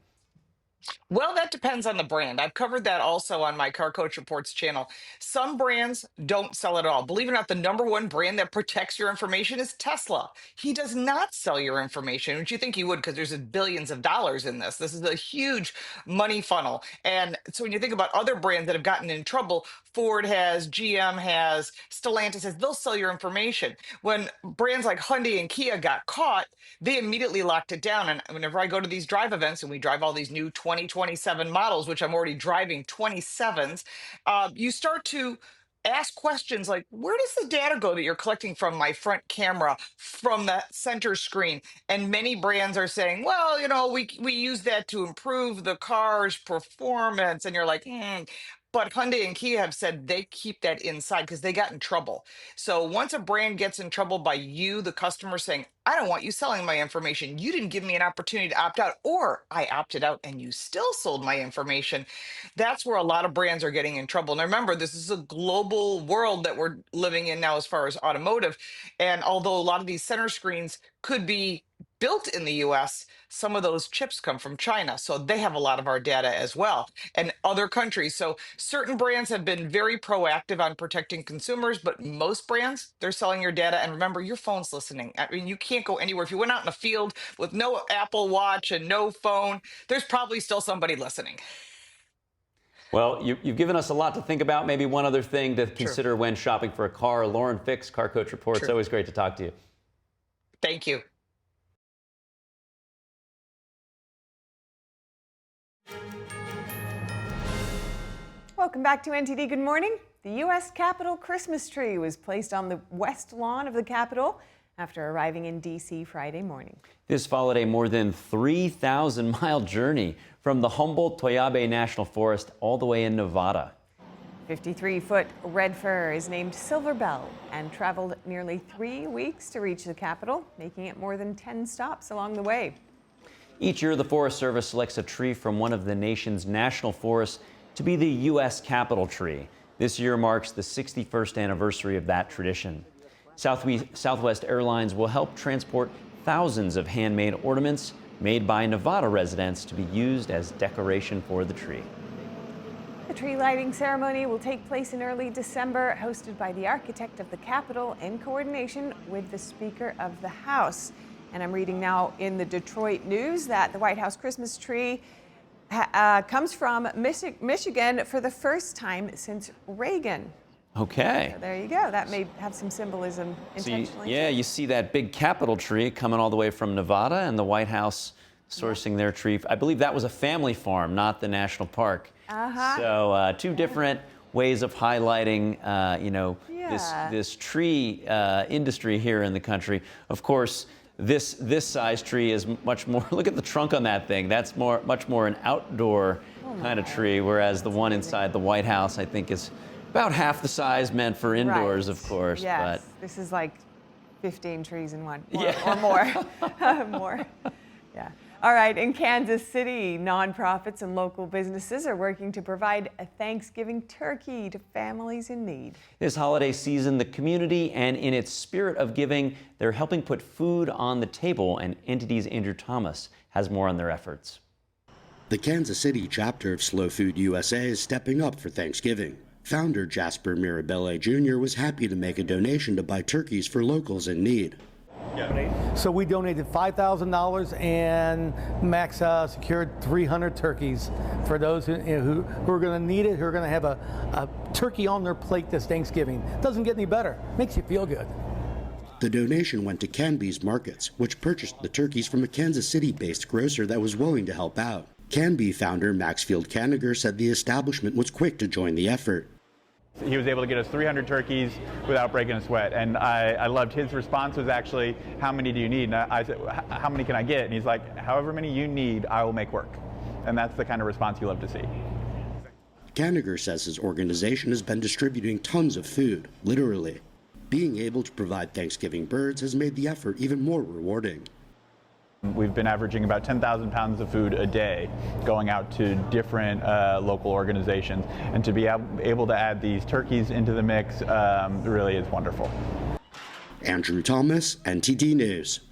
Well, that depends on the brand. I've covered that also on my Car Coach Reports channel. Some brands don't sell it at all. Believe it or not, the number one brand that protects your information is Tesla. He does not sell your information, which you think he would because there's billions of dollars in this. This is a huge money funnel. And so when you think about other brands that have gotten in trouble, Ford has, GM has, Stellantis has, they'll sell your information. When brands like Hyundai and Kia got caught, they immediately locked it down. And whenever I go to these drive events and we drive all these new 2027 models, which I'm already driving 27s, you start to ask questions like, where does the data go that you're collecting from my front camera, from that center screen? And many brands are saying, well, we use that to improve the car's performance. And you're like, But Hyundai and Kia have said they keep that inside because they got in trouble. So once a brand gets in trouble by you, the customer, saying, I don't want you selling my information. You didn't give me an opportunity to opt out, or I opted out and you still sold my information. That's where a lot of brands are getting in trouble. Now, remember, this is a global world that we're living in now as far as automotive. And although a lot of these center screens could be built in the US, some of those chips come from China. So they have a lot of our data as well, and other countries. So certain brands have been very proactive on protecting consumers, but most brands, they're selling your data. And remember, your phone's listening. I mean, you can't go anywhere. If you went out in the field with no Apple Watch and no phone, there's probably still somebody listening. Well, you've given us a lot to think about. Maybe one other thing to consider when shopping for a car. Lauren Fix, Car Coach Reports. Always great to talk to you. Thank you. Welcome back to NTD Good Morning. The U.S. Capitol Christmas tree was placed on the west lawn of the Capitol after arriving in D.C. Friday morning. This followed a more than 3,000-mile journey from the Humboldt-Toyabe National Forest all the way in Nevada. 53-foot red fir is named Silver Bell and traveled nearly 3 weeks to reach the Capitol, making it more than 10 stops along the way. Each year, the Forest Service selects a tree from one of the nation's national forests to be the U.S. Capitol tree. This year marks the 61st anniversary of that tradition. Southwest Airlines will help transport thousands of handmade ornaments made by Nevada residents to be used as decoration for the tree. The tree lighting ceremony will take place in early December, hosted by the architect of the Capitol in coordination with the Speaker of the House. And I'm reading now in the Detroit News that the White House Christmas tree comes from Michigan for the first time since Reagan. Okay. So there you go. That may have some symbolism intentionally. So you see that big Capitol tree coming all the way from Nevada, and the White House sourcing their tree. I believe that was a family farm, not the national park. So two different ways of highlighting, this tree industry here in the country. Of course, this size tree is much more. Look at the trunk on that thing. That's much more an outdoor kind of tree, whereas the one inside the White House, I think, is about half the size, meant for indoors, of course. Yes, but this is like 15 trees in one, or more. More. Yeah. All right, in Kansas City, nonprofits and local businesses are working to provide a Thanksgiving turkey to families in need. This holiday season, the community, and in its spirit of giving, they're helping put food on the table, and NTD's Andrew Thomas has more on their efforts. The Kansas City chapter of Slow Food USA is stepping up for Thanksgiving. Founder Jasper Mirabelle Jr. was happy to make a donation to buy turkeys for locals in need. So we donated $5,000 and Max secured 300 turkeys for those who are going to need it, who are going to have a turkey on their plate this Thanksgiving. Doesn't get any better. Makes you feel good. The donation went to Canby's Markets, which purchased the turkeys from a Kansas City-based grocer that was willing to help out. Canby founder Maxfield Caniger said the establishment was quick to join the effort. He was able to get us 300 turkeys without breaking a sweat, and I loved his response was actually, how many do you need? And I said, how many can I get? And he's like, however many you need, I will make work. And that's the kind of response you love to see. Caniger says his organization has been distributing tons of food, literally. Being able to provide Thanksgiving birds has made the effort even more rewarding. We've been averaging about 10,000 pounds of food a day going out to different local organizations. And to be able to add these turkeys into the mix really is wonderful. Andrew Thomas, NTD News.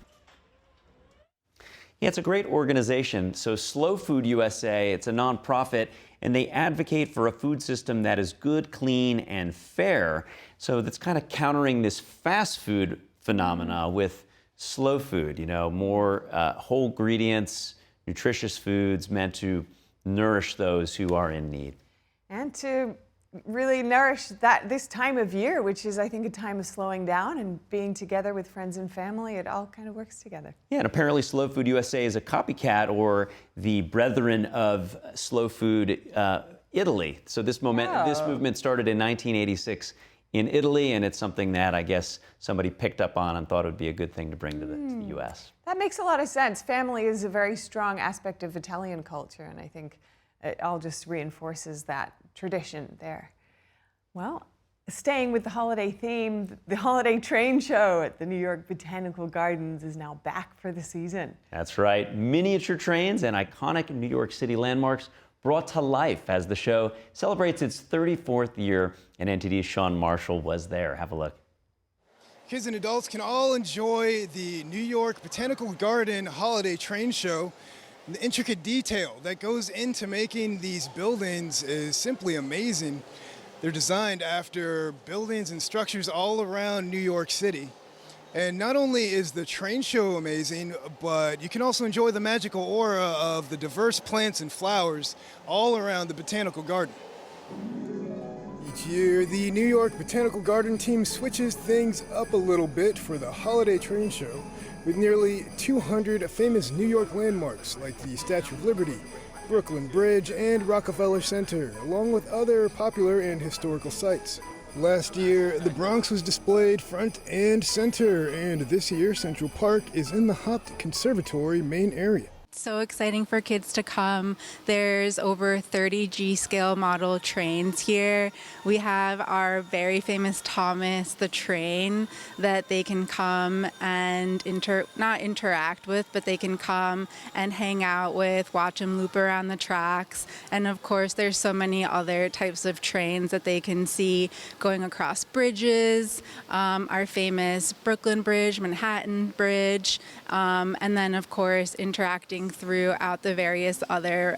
Yeah, it's a great organization. So Slow Food USA, it's a nonprofit, and they advocate for a food system that is good, clean, and fair. So that's kind of countering this fast food phenomena with slow food, more whole ingredients, nutritious foods meant to nourish those who are in need. And to really nourish this time of year, which is, I think, a time of slowing down and being together with friends and family. It all kind of works together. Yeah, and apparently Slow Food USA is a copycat or the brethren of Slow Food Italy. So this movement started in 1986 in Italy, and it's something that I guess somebody picked up on and thought it would be a good thing to bring to the U.S. That makes a lot of sense. Family is a very strong aspect of Italian culture, and I think it all just reinforces that tradition there. Well, staying with the holiday theme, the holiday train show at the New York Botanical Gardens is now back for the season. That's right. Miniature trains and iconic New York City landmarks brought to life as the show celebrates its 34th year, and NTD's Sean Marshall was there. Have a look. Kids and adults can all enjoy the New York Botanical Garden Holiday Train Show. The intricate detail that goes into making these buildings is simply amazing. They're designed after buildings and structures all around New York City. And not only is the train show amazing, but you can also enjoy the magical aura of the diverse plants and flowers all around the Botanical Garden. Each year, the New York Botanical Garden team switches things up a little bit for the holiday train show, with nearly 200 famous New York landmarks like the Statue of Liberty, Brooklyn Bridge, and Rockefeller Center, along with other popular and historical sites. Last year, the Bronx was displayed front and center, and this year, Central Park is in the Hopt Conservatory main area. So exciting for kids to come. There's over 30 G-scale model trains here. We have our very famous Thomas the Train that they can come and not interact with, but they can come and hang out with, watch them loop around the tracks. And of course, there's so many other types of trains that they can see going across bridges, our famous Brooklyn Bridge, Manhattan Bridge, and then of course interacting throughout the various other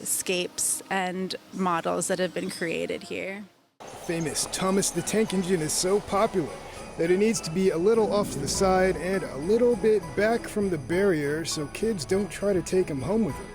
scapes and models that have been created here. The famous Thomas the Tank Engine is so popular that it needs to be a little off to the side and a little bit back from the barrier so kids don't try to take them home with them.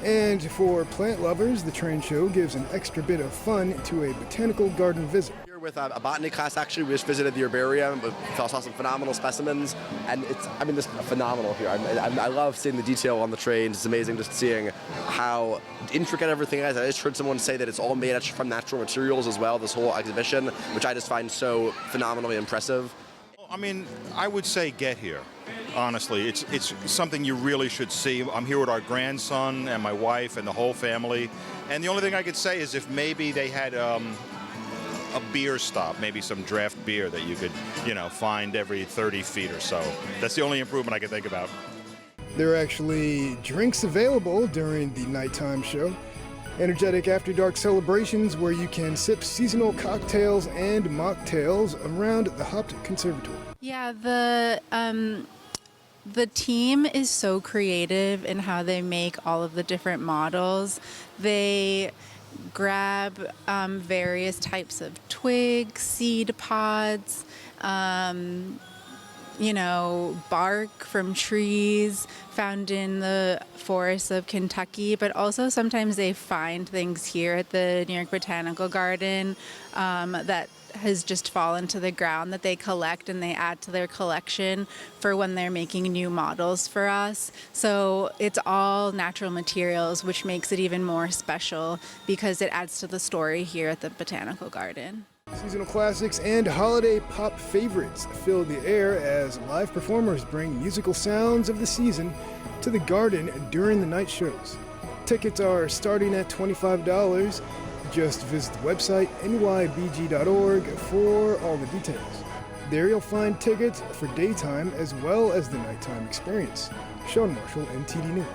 And for plant lovers, the train show gives an extra bit of fun to a botanical garden visit. With a botany class, actually, we just visited the herbarium, but saw some phenomenal specimens, and this is phenomenal here. I love seeing the detail on the trains. It's amazing just seeing how intricate everything is. I just heard someone say that it's all made from natural materials as well, this whole exhibition, which I just find so phenomenally impressive. I would say get here. Honestly, it's something you really should see. I'm here with our grandson and my wife and the whole family, and the only thing I could say is if maybe they had a beer stop, maybe some draft beer that you could, find every 30 feet or so. That's the only improvement I can think about. There are actually drinks available during the nighttime show. Energetic after dark celebrations where you can sip seasonal cocktails and mocktails around the Hopped Conservatory. Yeah, the team is so creative in how they make all of the different models. They grab various types of twigs, seed pods, bark from trees found in the forests of Kentucky, but also sometimes they find things here at the New York Botanical Garden that has just fallen to the ground that they collect and they add to their collection for when they're making new models for us. So it's all natural materials, which makes it even more special because it adds to the story here at the Botanical Garden. Seasonal classics and holiday pop favorites fill the air as live performers bring musical sounds of the season to the garden during the night shows. Tickets are starting at $25. Just visit the website nybg.org for all the details. There you'll find tickets for daytime as well as the nighttime experience. Sean Marshall, NTD News.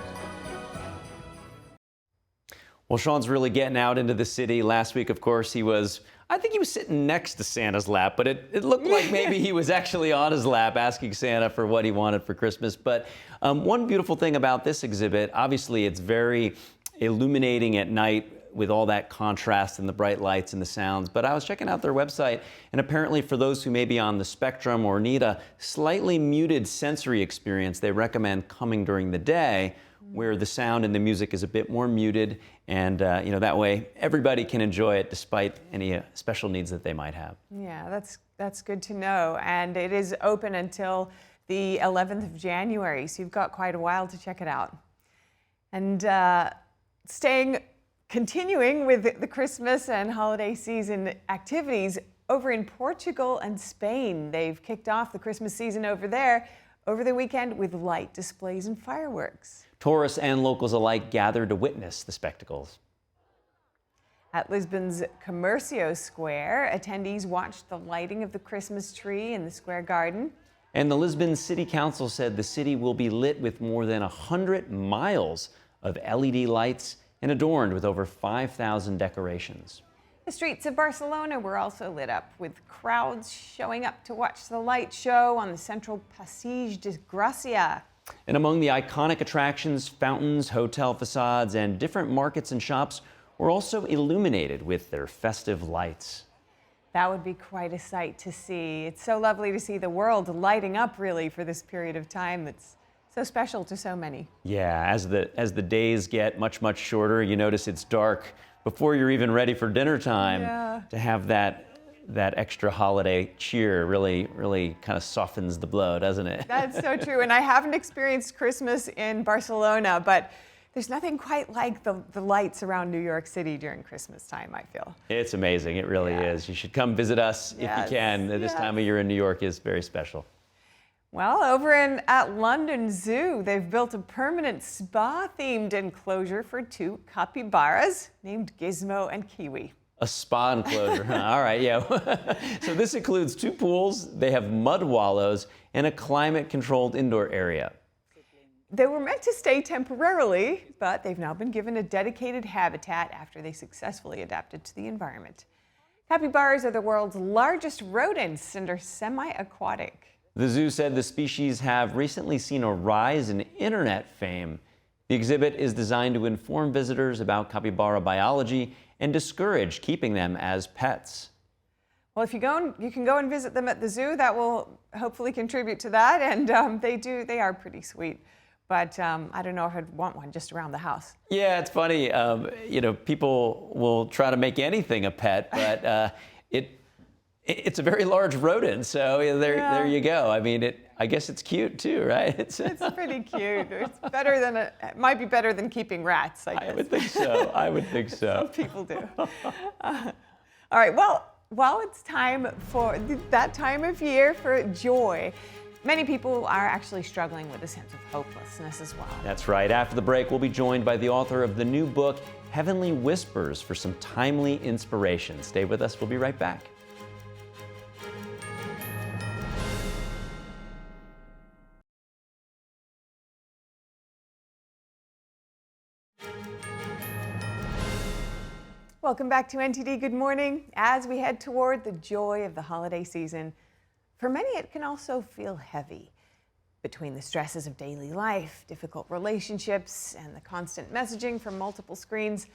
Well, Sean's really getting out into the city. Last week, of course, I think he was sitting next to Santa's lap, but it looked like maybe he was actually on his lap asking Santa for what he wanted for Christmas. But one beautiful thing about this exhibit, obviously it's very illuminating at night with all that contrast and the bright lights and the sounds. But I was checking out their website, and apparently for those who may be on the spectrum or need a slightly muted sensory experience, they recommend coming during the day where the sound and the music is a bit more muted, and that way everybody can enjoy it despite any special needs that they might have. Yeah, that's good to know. And it is open until the 11th of January, so you've got quite a while to check it out. And continuing with the Christmas and holiday season activities, over in Portugal and Spain, they've kicked off the Christmas season over there over the weekend with light displays and fireworks. Tourists and locals alike gathered to witness the spectacles. At Lisbon's Comércio Square, attendees watched the lighting of the Christmas tree in the square garden. And the Lisbon City Council said the city will be lit with more than 100 miles of LED lights and adorned with over 5,000 decorations. The streets of Barcelona were also lit up, with crowds showing up to watch the light show on the central Passeig de Gràcia. And among the iconic attractions, fountains, hotel facades, and different markets and shops were also illuminated with their festive lights. That would be quite a sight to see. It's so lovely to see the world lighting up, really, for this period of time that's so special to so many. Yeah, as the days get much, much shorter, you notice it's dark before you're even ready for dinner time. Yeah. To have that extra holiday cheer really kind of softens the blow, doesn't it? That's so true. And I haven't experienced Christmas in Barcelona, but there's nothing quite like the lights around New York City during Christmas time, I feel. It's amazing. It really is. You should come visit us if you can. This time of year in New York is very special. Well, over at London Zoo, they've built a permanent spa-themed enclosure for two capybaras named Gizmo and Kiwi. A spa enclosure, huh? All right, yeah. So this includes two pools, they have mud wallows, and a climate-controlled indoor area. They were meant to stay temporarily, but they've now been given a dedicated habitat after they successfully adapted to the environment. Capybaras are the world's largest rodents and are semi-aquatic. The zoo said the species have recently seen a rise in internet fame. The exhibit is designed to inform visitors about capybara biology and discourage keeping them as pets. Well, if you can go and visit them at the zoo. That will hopefully contribute to that, and they are pretty sweet. But I don't know if I'd want one just around the house. Yeah, it's funny. People will try to make anything a pet, but it's a very large rodent, so there you go. I mean, I guess it's cute too, right? It's pretty cute. It's better than it might be better than keeping rats, I guess. I would think so. I would think so. Some people do. All right. Well, while it's time for that time of year for joy, many people are actually struggling with a sense of hopelessness as well. That's right. After the break, we'll be joined by the author of the new book, Heavenly Whispers, for some timely inspiration. Stay with us. We'll be right back. Welcome back to NTD Good Morning. As we head toward the joy of the holiday season, for many it can also feel heavy. Between the stresses of daily life, difficult relationships, and the constant messaging from multiple screens,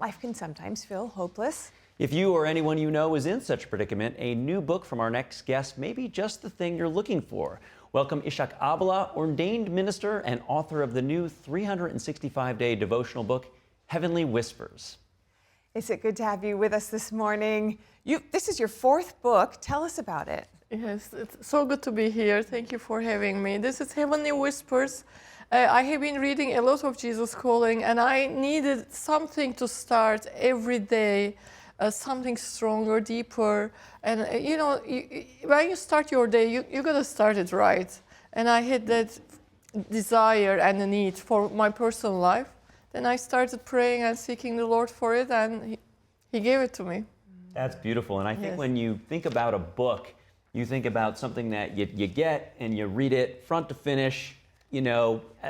life can sometimes feel hopeless. If you or anyone you know is in such a predicament, a new book from our next guest may be just the thing you're looking for. Welcome Ishak Abala, ordained minister and author of the new 365-day devotional book, Heavenly Whispers. Is it good to have you with us this morning? This is your fourth book. Tell us about it. Yes, it's so good to be here. Thank you for having me. This is Heavenly Whispers. I have been reading a lot of Jesus Calling, and I needed something to start every day, something stronger, deeper. And when you start your day, you got to start it right. And I had that desire and the need for my personal life. Then I started praying and seeking the Lord for it, and He gave it to me. That's beautiful. And I think Yes. when you think about a book, you think about something that you get and you read it front to finish,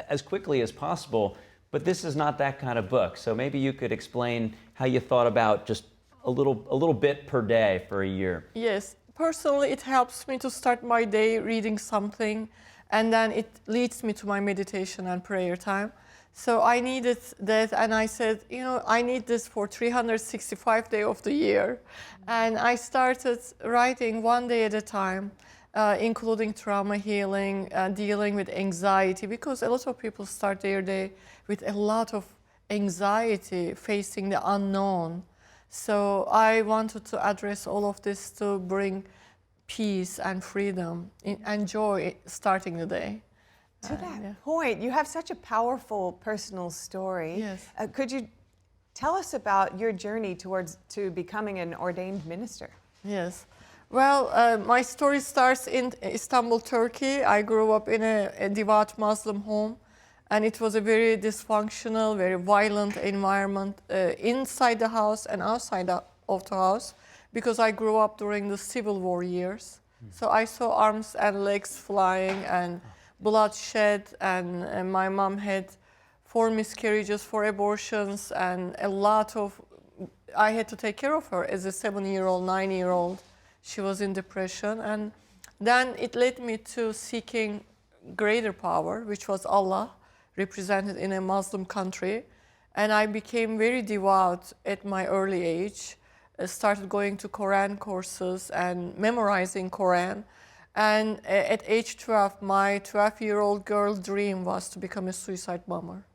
as quickly as possible. But this is not that kind of book. So maybe you could explain how you thought about just a little bit per day for a year. Yes, personally, it helps me to start my day reading something, and then it leads me to my meditation and prayer time. So I needed that, and I said, I need this for 365 days of the year. And I started writing one day at a time, including trauma healing, dealing with anxiety, because a lot of people start their day with a lot of anxiety, facing the unknown. So I wanted to address all of this to bring peace and freedom and joy starting the day. To that point, you have such a powerful personal story. Yes. Could you tell us about your journey to becoming an ordained minister? Yes. Well, my story starts in Istanbul, Turkey. I grew up in a devout Muslim home, and it was a very dysfunctional, very violent environment inside the house and outside of the house, because I grew up during the Civil War years. So I saw arms and legs flying and bloodshed, and my mom had 4 miscarriages, 4 abortions, and I had to take care of her as a 7-year-old, 9-year-old. She was in depression, and then it led me to seeking greater power, which was Allah, represented in a Muslim country. And I became very devout at my early age. I started going to Quran courses and memorizing Quran. And at age 12, my 12-year-old girl dream was to become a suicide bomber.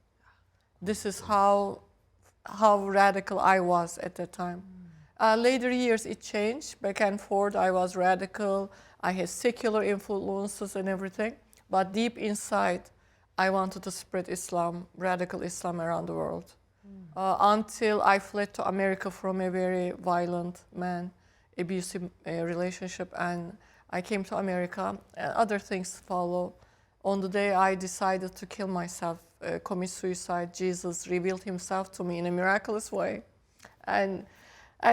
This is how radical I was at that time. Later years, it changed. Back and forth, I was radical. I had secular influences and everything. But deep inside, I wanted to spread Islam, radical Islam around the world. Until I fled to America from a very violent man, abusive relationship, and I came to America, and other things follow. On the day I decided to kill myself, commit suicide, Jesus revealed Himself to me in a miraculous way. And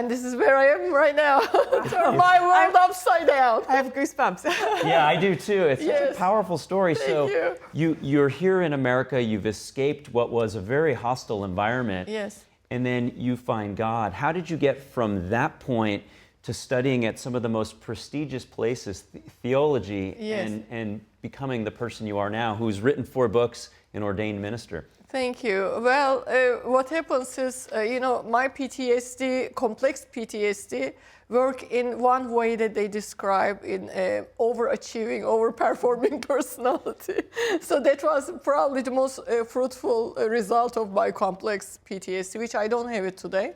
this is where I am right now. Turn my world upside down. I have goosebumps. Yeah, I do too. It's such a powerful story. Thank You're here in America, you've escaped what was a very hostile environment. Yes. And then you find God. How did you get from that point to studying at some of the most prestigious places, theology, and becoming the person you are now, who's written 4 books and ordained minister? Thank you. Well, what happens is, my PTSD, complex PTSD, work in one way that they describe in overachieving, overperforming personality. So that was probably the most fruitful result of my complex PTSD, which I don't have it today.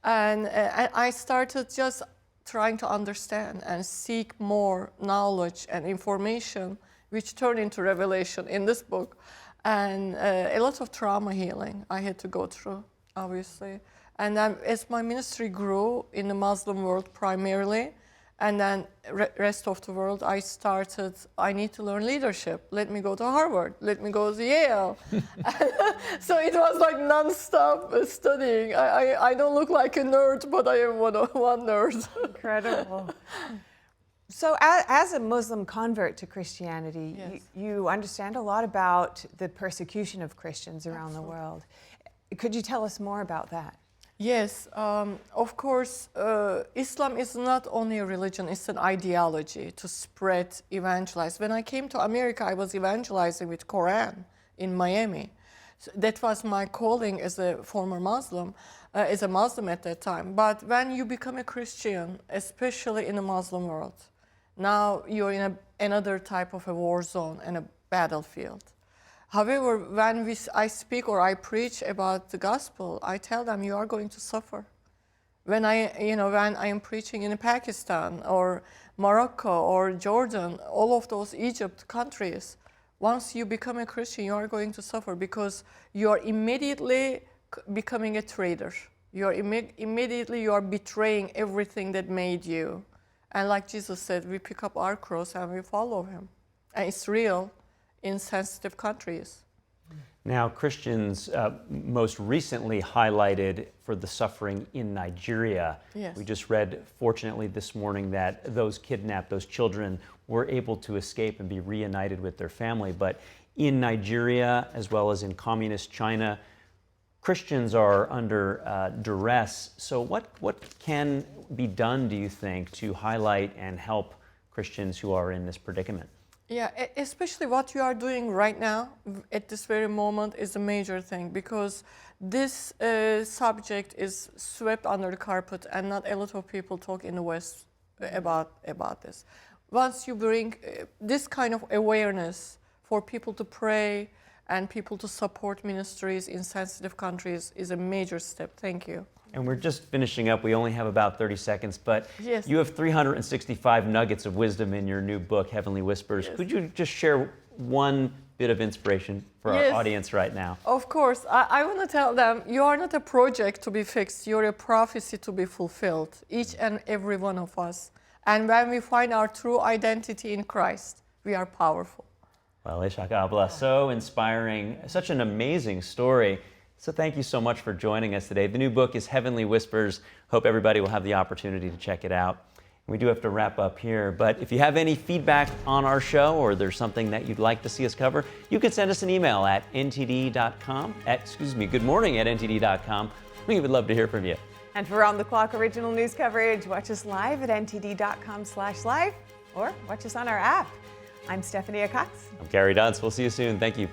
And I started just trying to understand and seek more knowledge and information, which turned into revelation in this book. And a lot of trauma healing I had to go through, obviously. And then as my ministry grew in the Muslim world primarily, and then rest of the world, I need to learn leadership. Let me go to Harvard. Let me go to Yale. So it was like non-stop studying. I don't look like a nerd, but I am one nerd. Incredible. So as a Muslim convert to Christianity, you understand a lot about the persecution of Christians around the world. Could you tell us more about that? Yes, of course, Islam is not only a religion, it's an ideology to spread, evangelize. When I came to America, I was evangelizing with Quran in Miami. So that was my calling as a former Muslim, as a Muslim at that time. But when you become a Christian, especially in the Muslim world, now you're in another type of a war zone and a battlefield. However, when I speak or I preach about the gospel, I tell them you are going to suffer. When I am preaching in Pakistan or Morocco or Jordan, all of those Egypt countries, once you become a Christian, you are going to suffer because you are immediately becoming a traitor. You are immediately you are betraying everything that made you. And like Jesus said, we pick up our cross and we follow him. And it's real in sensitive countries. Now, Christians most recently highlighted for the suffering in Nigeria. Yes. We just read, fortunately, this morning that those kidnapped, those children, were able to escape and be reunited with their family. But in Nigeria, as well as in communist China, Christians are under duress. So what can be done, do you think, to highlight and help Christians who are in this predicament? Yeah, especially what you are doing right now at this very moment is a major thing because this subject is swept under the carpet and not a lot of people talk in the West about this. Once you bring this kind of awareness for people to pray and people to support ministries in sensitive countries is a major step. Thank you. And we're just finishing up. We only have about 30 seconds, but yes. You have 365 nuggets of wisdom in your new book, Heavenly Whispers. Yes. Could you just share one bit of inspiration for Yes. our audience right now? Of course. I want to tell them, you are not a project to be fixed. You're a prophecy to be fulfilled, each and every one of us. And when we find our true identity in Christ, we are powerful. Well, Ishaq, so inspiring, such an amazing story. So thank you so much for joining us today. The new book is Heavenly Whispers. Hope everybody will have the opportunity to check it out. We do have to wrap up here, but if you have any feedback on our show or there's something that you'd like to see us cover, you can send us an email at ntd.com, goodmorning@ntd.com. We would love to hear from you. And for round-the-clock original news coverage, watch us live at ntd.com/live or watch us on our app. I'm Stephanie Cox. I'm Gary Dunst. We'll see you soon. Thank you.